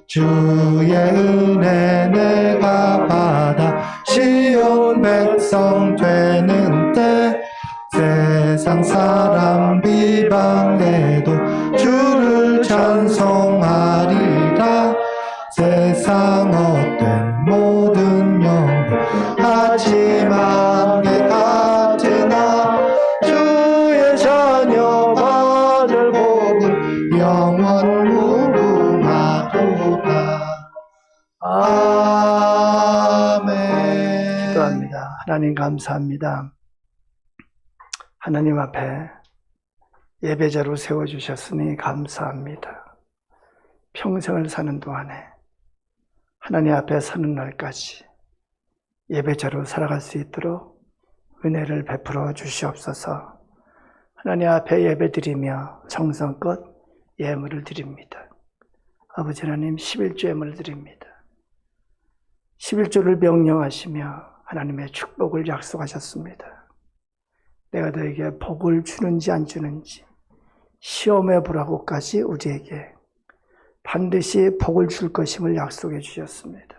주의 은혜 내가 받아 시온 백성 되는 때 세상 사람 비방해도 주를 찬송하리라. 세상 헛된 모든 영광 하지만 내 같으나 주의 자녀 받을 복은 영원 무궁하도다. 아멘. 기도합니다. 하나님 감사합니다. 하나님 앞에 예배자로 세워주셨으니 감사합니다. 평생을 사는 동안에 하나님 앞에 사는 날까지 예배자로 살아갈 수 있도록 은혜를 베풀어 주시옵소서. 하나님 앞에 예배드리며 정성껏 예물을 드립니다. 아버지 하나님 11조 예물을 드립니다. 11조를 명령하시며 하나님의 축복을 약속하셨습니다. 내가 너에게 복을 주는지 안 주는지 시험해 보라고까지 우리에게 반드시 복을 줄 것임을 약속해 주셨습니다.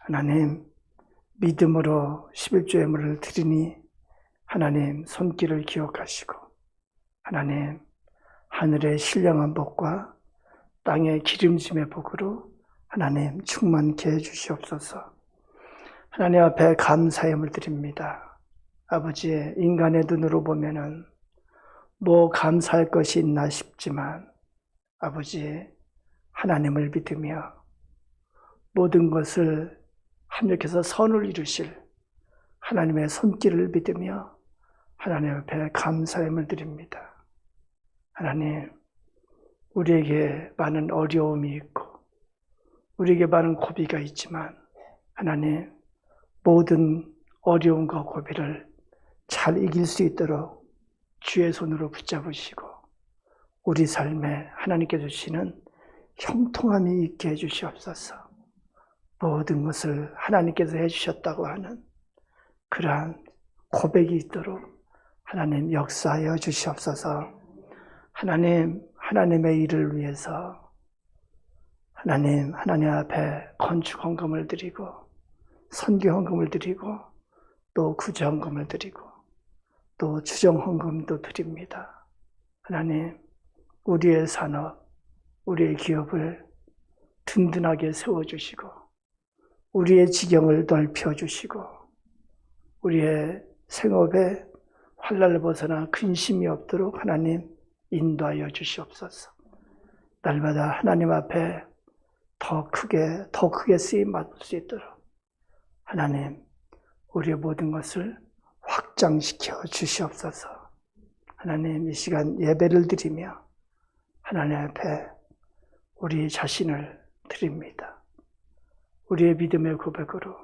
하나님, 믿음으로 11조 예물을 드리니 하나님 손길을 기억하시고 하나님 하늘의 신령한 복과 땅의 기름짐의 복으로 하나님 충만케 해 주시옵소서. 하나님 앞에 감사의 예물 드립니다. 아버지, 인간의 눈으로 보면은 뭐 감사할 것이 있나 싶지만 아버지, 하나님을 믿으며 모든 것을 합력해서 선을 이루실 하나님의 손길을 믿으며 하나님 앞에 감사함을 드립니다. 하나님, 우리에게 많은 어려움이 있고 우리에게 많은 고비가 있지만 하나님, 모든 어려움과 고비를 잘 이길 수 있도록 주의 손으로 붙잡으시고 우리 삶에 하나님께 주시는 형통함이 있게 해주시옵소서. 모든 것을 하나님께서 해주셨다고 하는 그러한 고백이 있도록 하나님 역사하여 주시옵소서. 하나님, 하나님의 일을 위해서 하나님 앞에 건축 헌금을 드리고 선교 헌금을 드리고 또 구제 헌금을 드리고 또 추정 헌금도 드립니다. 하나님, 우리의 산업, 우리의 기업을 든든하게 세워주시고 우리의 지경을 넓혀주시고 우리의 생업에 환난을 벗어나 근심이 없도록 하나님 인도하여 주시옵소서. 날마다 하나님 앞에 더 크게 쓰임 받을 수 있도록 하나님 우리의 모든 것을 확장시켜 주시옵소서. 하나님, 이 시간 예배를 드리며 하나님 앞에 우리 자신을 드립니다. 우리의 믿음의 고백으로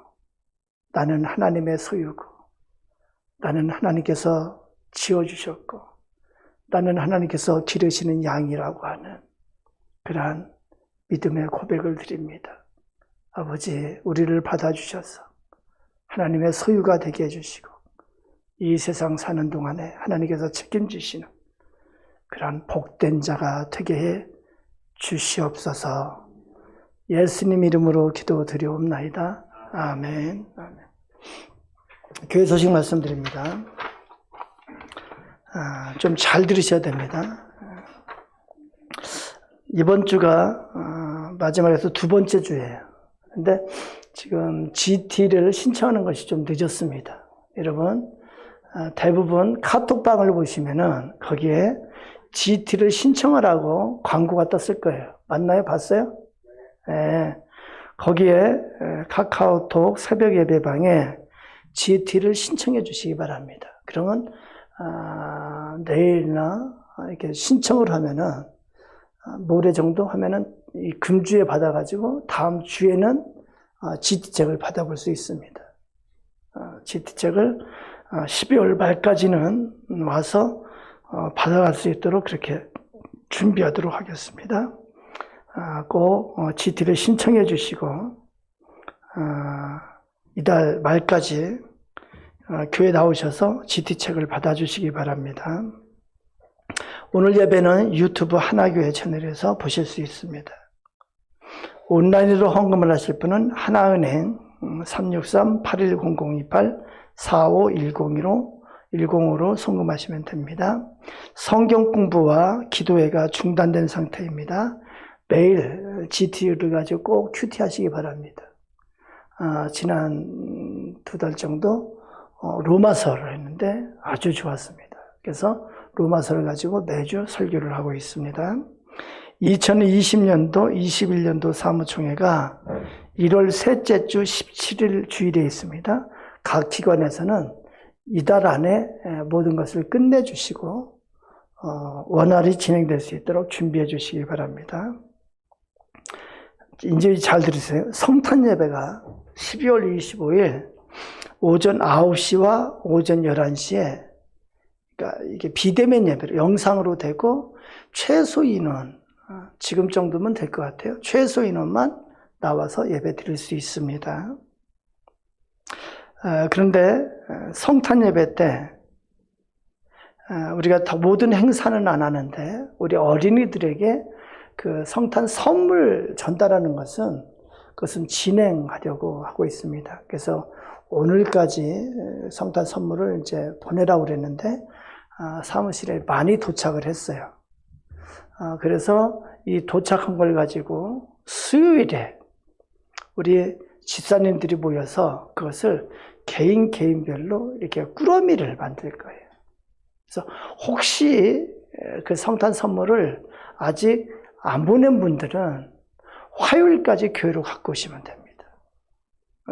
나는 하나님의 소유고 나는 하나님께서 지어주셨고 나는 하나님께서 기르시는 양이라고 하는 그러한 믿음의 고백을 드립니다. 아버지, 우리를 받아주셔서 하나님의 소유가 되게 해주시고 이 세상 사는 동안에 하나님께서 책임지시는 그러한 복된 자가 되게 해 주시옵소서. 예수님 이름으로 기도드리옵나이다. 아멘. 아멘. 교회 소식 말씀드립니다. 좀 잘 들으셔야 됩니다. 이번 주가 마지막에서 두 번째 주예요. 근데 지금 GT를 신청하는 것이 좀 늦었습니다. 여러분, 대부분 카톡방을 보시면은 거기에 GT를 신청하라고 광고가 떴을 거예요. 맞나요? 봤어요? 네. 거기에 카카오톡 새벽 예배방에 GT를 신청해 주시기 바랍니다. 그러면 내일이나 이렇게 신청을 하면은 모레 정도 하면은 이 금주에 받아가지고 다음 주에는 GT책을 받아볼 수 있습니다. GT책을 12월 말까지는 와서 받아갈 수 있도록 그렇게 준비하도록 하겠습니다. 꼭 GT를 신청해 주시고 이달 말까지 교회 나오셔서 GT책을 받아주시기 바랍니다. 오늘 예배는 유튜브 하나교회 채널에서 보실 수 있습니다. 온라인으로 헌금을 하실 분은 하나은행 363-810028-4510으로 송금하시면 됩니다. 성경 공부와 기도회가 중단된 상태입니다. 매일 GT를 가지고 꼭 큐티 하시기 바랍니다. 지난 2달 정도 로마서를 했는데 아주 좋았습니다. 그래서 로마서를 가지고 매주 설교를 하고 있습니다. 2020년도, 21년도 사무총회가 1월 셋째 주 17일 주일에 있습니다. 각 기관에서는 이달 안에 모든 것을 끝내주시고 원활히 진행될 수 있도록 준비해 주시기 바랍니다. 이제 잘 들으세요. 성탄 예배가 12월 25일 오전 9시와 오전 11시에 그러니까 이게 비대면 예배로 영상으로 되고 최소 인원 지금 정도면 될 것 같아요. 최소 인원만 나와서 예배 드릴 수 있습니다. 그런데 성탄 예배 때 우리가 모든 행사는 안 하는데 우리 어린이들에게 그 성탄 선물 전달하는 것은 그것은 진행하려고 하고 있습니다. 그래서 오늘까지 성탄 선물을 이제 보내라고 그랬는데 사무실에 많이 도착을 했어요. 그래서 이 도착한 걸 가지고 수요일에 우리 집사님들이 모여서 그것을 개인별로 이렇게 꾸러미를 만들 거예요. 그래서 혹시 그 성탄 선물을 아직 안 보낸 분들은 화요일까지 교회로 갖고 오시면 됩니다.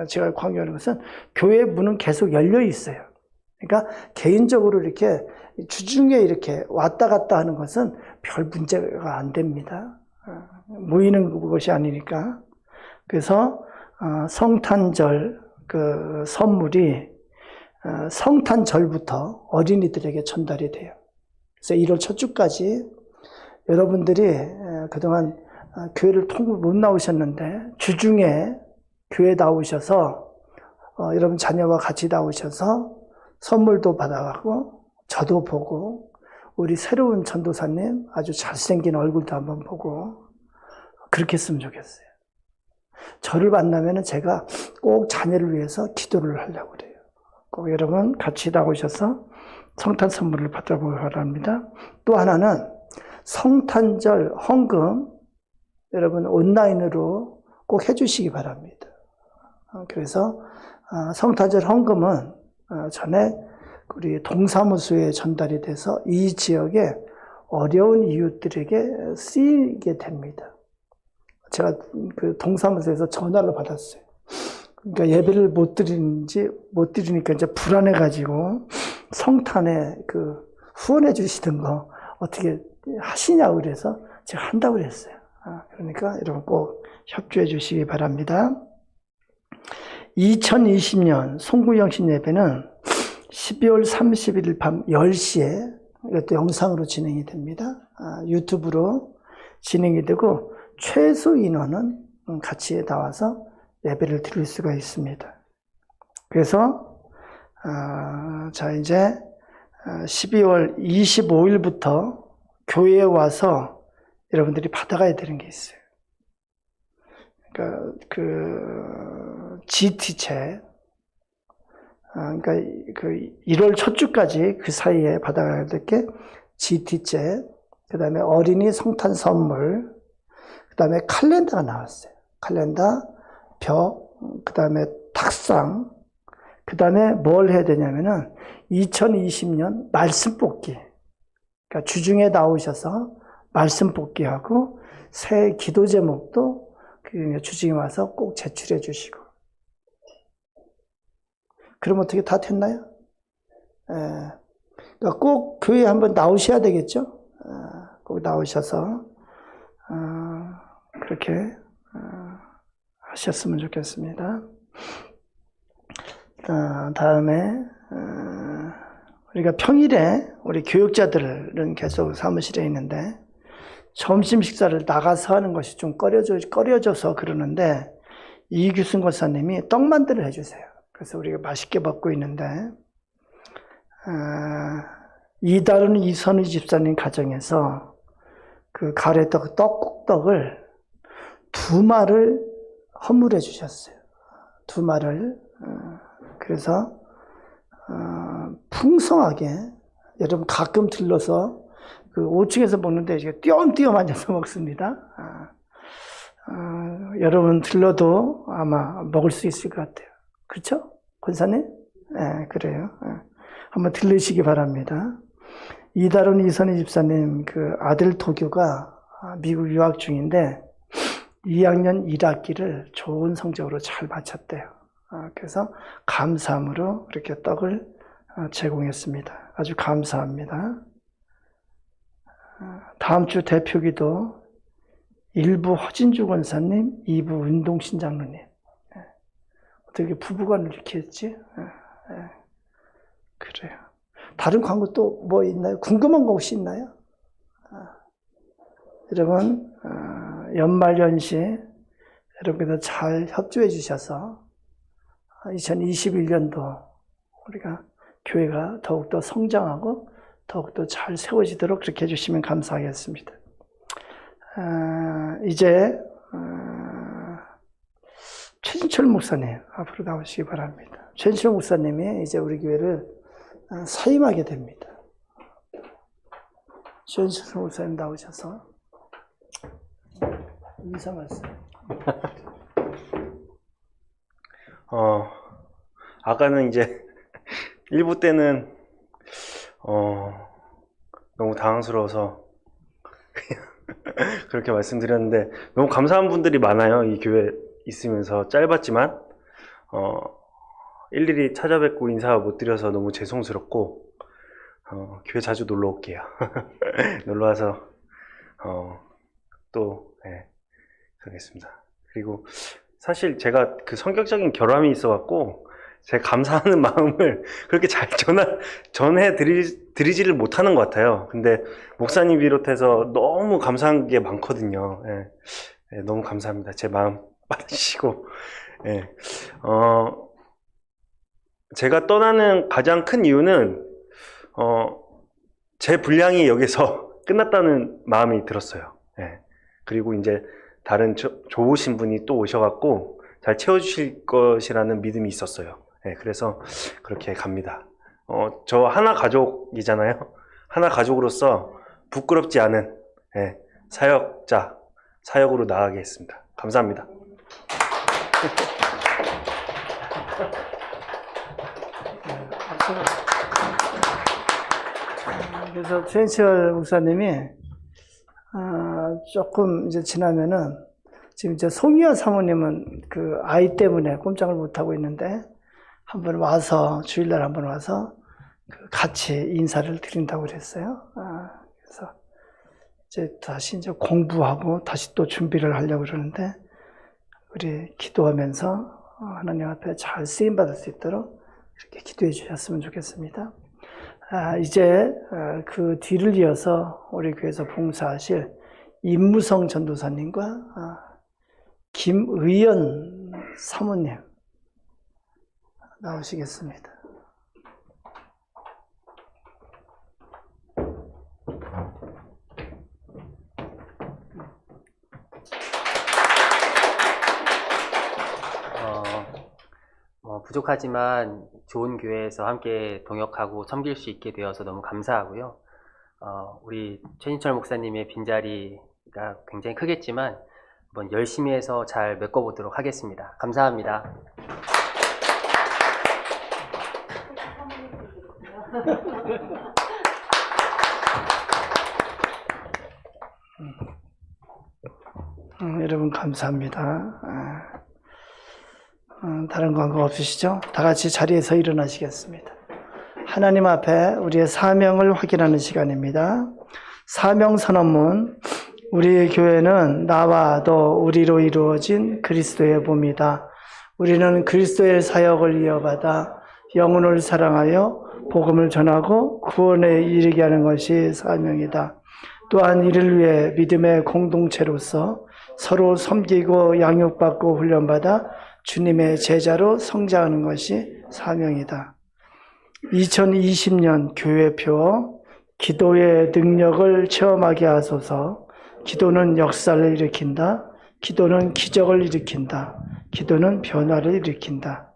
제가 강조하는 것은 교회 문은 계속 열려 있어요. 그러니까 개인적으로 이렇게 주중에 이렇게 왔다 갔다 하는 것은 별 문제가 안 됩니다. 모이는 것이 아니니까. 그래서 성탄절 그 선물이 성탄절부터 어린이들에게 전달이 돼요. 그래서 1월 첫 주까지 여러분들이 그동안 교회를 못 나오셨는데 주중에 교회 나오셔서 여러분 자녀와 같이 나오셔서 선물도 받아가고 저도 보고 우리 새로운 전도사님 아주 잘생긴 얼굴도 한번 보고 그렇게 했으면 좋겠어요. 저를 만나면 제가 꼭 자녀를 위해서 기도를 하려고 그래요. 꼭 여러분 같이 나오셔서 성탄 선물을 받아보기 바랍니다. 또 하나는 성탄절 헌금 여러분 온라인으로 꼭 해주시기 바랍니다. 그래서 성탄절 헌금은 전에 우리 동사무소에 전달이 돼서 이 지역에 어려운 이웃들에게 쓰이게 됩니다. 제가 그 동사무소에서 전화를 받았어요. 그러니까 예배를 못 드리니까 이제 불안해가지고 성탄에 그 후원해 주시던 거 어떻게 하시냐고 그래서 제가 한다고 그랬어요. 그러니까 여러분 꼭 협조해 주시기 바랍니다. 2020년 송구영신 예배는 12월 31일 밤 10시에 이것도 영상으로 진행이 됩니다. 유튜브로 진행이 되고 최소 인원은 같이 나와서 예배를 드릴 수가 있습니다. 그래서 자 이제 12월 25일부터 교회에 와서 여러분들이 받아가야 되는 게 있어요. 그러니까 그 GT책, 그러니까 그 1월 첫 주까지 그 사이에 받아가야 될 게 GT책, 그 다음에 어린이 성탄 선물, 그 다음에 칼렌더가 나왔어요. 칼렌더, 벽, 그 다음에 탁상, 그 다음에 뭘 해야 되냐면은 2020년 말씀 뽑기. 그러니까 주중에 나오셔서 말씀 뽑기하고 새 기도 제목도 그 주중에 와서 꼭 제출해 주시고. 그럼 어떻게 다 됐나요? 그러니까 꼭 교회에 한번 나오셔야 되겠죠? 꼭 나오셔서 그렇게 하셨으면 좋겠습니다. 다음에 우리가 평일에 우리 교육자들은 계속 사무실에 있는데 점심 식사를 나가서 하는 것이 좀 꺼려져서 그러는데 이규순 권사님이 떡 만들어 해주세요. 그래서 우리가 맛있게 먹고 있는데 이달은 이선희 집사님 가정에서 그 가래떡 떡국떡을 2마를 허물해 주셨어요. 2마를. 그래서 풍성하게 여러분 가끔 들러서 그 5층에서 먹는데 이제 띄엄띄엄 앉아서 먹습니다. 여러분 들러도 아마 먹을 수 있을 것 같아요. 그렇죠? 권사님? 네, 그래요. 한번 들르시기 바랍니다. 이다론 이선희 집사님 그 아들 도교가 미국 유학 중인데 2학년 1학기를 좋은 성적으로 잘 마쳤대요. 그래서 감사함으로 그렇게 떡을 제공했습니다. 아주 감사합니다. 다음 주 대표기도 1부 허진주 권사님, 2부 운동신 장로님. 어떻게 부부간을 이렇게 했지? 그래요. 다른 광고 또 뭐 있나요? 궁금한 거 혹시 있나요? 여러분 연말연시 여러분께서 잘 협조해 주셔서 2021년도 우리가 교회가 더욱더 성장하고 더욱더 잘 세워지도록 그렇게 해주시면 감사하겠습니다. 이제 최진철 목사님 앞으로 나오시기 바랍니다. 최진철 목사님이 이제 우리 교회를 사임하게 됩니다. 최진철 목사님 나오셔서 인사 말씀. 아까는 이제 1부 때는 너무 당황스러워서 그냥 그렇게 말씀드렸는데 너무 감사한 분들이 많아요. 이 교회 있으면서 짧았지만 일일이 찾아뵙고 인사 못 드려서 너무 죄송스럽고 교회 자주 놀러 올게요. 놀러 와서 또 그러겠습니다. 그리고 사실 제가 그 성격적인 결함이 있어갖고 제가 감사하는 마음을 그렇게 잘 전해드리지를 못하는 것 같아요. 근데 목사님 비롯해서 너무 감사한 게 많거든요. 너무 감사합니다. 제 마음 받으시고. 제가 떠나는 가장 큰 이유는 제 분량이 여기서 끝났다는 마음이 들었어요. 그리고 이제 다른 좋으신 분이 또 오셔갖고 잘 채워주실 것이라는 믿음이 있었어요. 그래서 그렇게 갑니다. 저 하나 가족이잖아요. 하나 가족으로서 부끄럽지 않은 사역으로 나아가겠습니다. 감사합니다. 그래서 최인철 목사님이 조금 이제 지나면은 지금 이제 송희아 사모님은 그 아이 때문에 꼼짝을 못 하고 있는데 한번 와서 주일날 한번 와서 같이 인사를 드린다고 그랬어요. 그래서 이제 다시 이제 공부하고 다시 또 준비를 하려고 그러는데 우리 기도하면서 하나님 앞에 잘 쓰임 받을 수 있도록 이렇게 기도해 주셨으면 좋겠습니다. 이제 그 뒤를 이어서 우리 교회에서 봉사하실 임무성 전도사님과 김의연 사모님 나오시겠습니다. 부족하지만 좋은 교회에서 함께 동역하고 섬길 수 있게 되어서 너무 감사하고요. 우리 최진철 목사님의 빈자리가 굉장히 크겠지만 한번 열심히 해서 잘 메꿔보도록 하겠습니다. 감사합니다. 여러분 감사합니다. 다른 광고 없으시죠? 다 같이 자리에서 일어나시겠습니다. 하나님 앞에 우리의 사명을 확인하는 시간입니다. 사명 선언문. 우리 교회는 나와 너 우리로 이루어진 그리스도의 몸이다. 우리는 그리스도의 사역을 이어받아 영혼을 사랑하여 복음을 전하고 구원에 이르게 하는 것이 사명이다. 또한 이를 위해 믿음의 공동체로서 서로 섬기고 양육받고 훈련받아 주님의 제자로 성장하는 것이 사명이다. 2020년 교회표 기도의 능력을 체험하게 하소서. 기도는 역사를 일으킨다. 기도는 기적을 일으킨다. 기도는 변화를 일으킨다.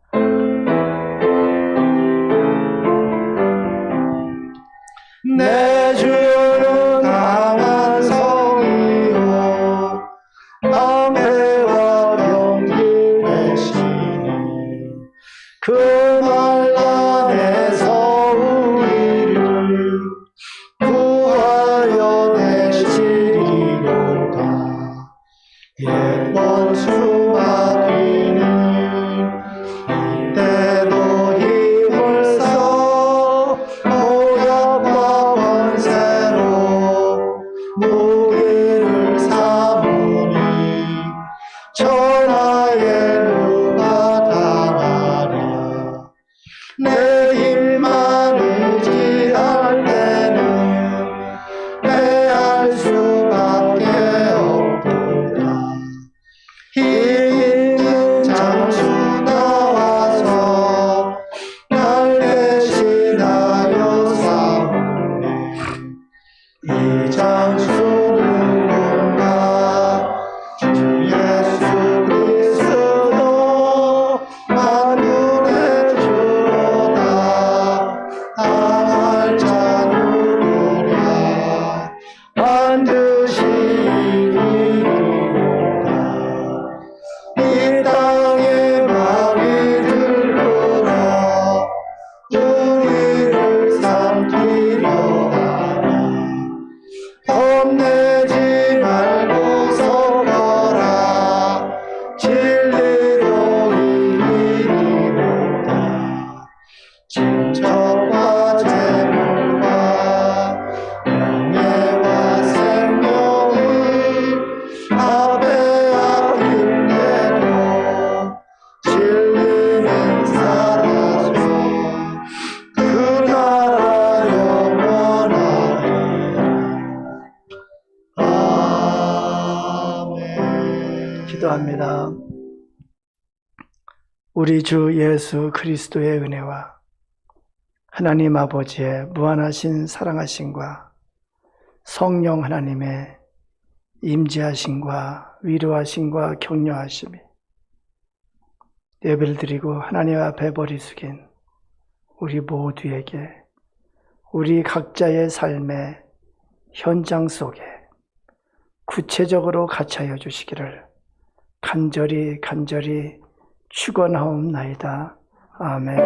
내 주는 강한 성이요 방패와 병기 되시니 그 말 안에서 우리를 구하여 내시리로다. 예번 수마리는 이때도 힘을 써 모욕과 권세로 무기를 삼으니 천하에 누가 당하랴. 내 힘만 의지할 때는 패할 수밖에 없도다. 힘 있는 장수 나와서 날 대신하여 싸우네. 이 장수 누군가 주 예수 그리스도 만군의 주로다. 당할 자 누구랴. 반드시 이기리로다. 이 땅의 마귀들 끌어 우리를 삼키려 하라. 겁내지 말고 서거라. 진리로 이기리로다. 진정과 재물과 명예와 생명이 앞에 힘내도 진리는 사라져 그 나라 영원하리라. 아멘. 기도합니다. 우리 주 예수 그리스도의 은혜와 하나님 아버지의 무한하신 사랑하심과 성령 하나님의 임재하심과 위로하심과 격려하심이 예배를 드리고 하나님 앞에 머리 숙인 우리 모두에게 우리 각자의 삶의 현장 속에 구체적으로 같이하여 주시기를 간절히 축원하옵나이다. 아멘.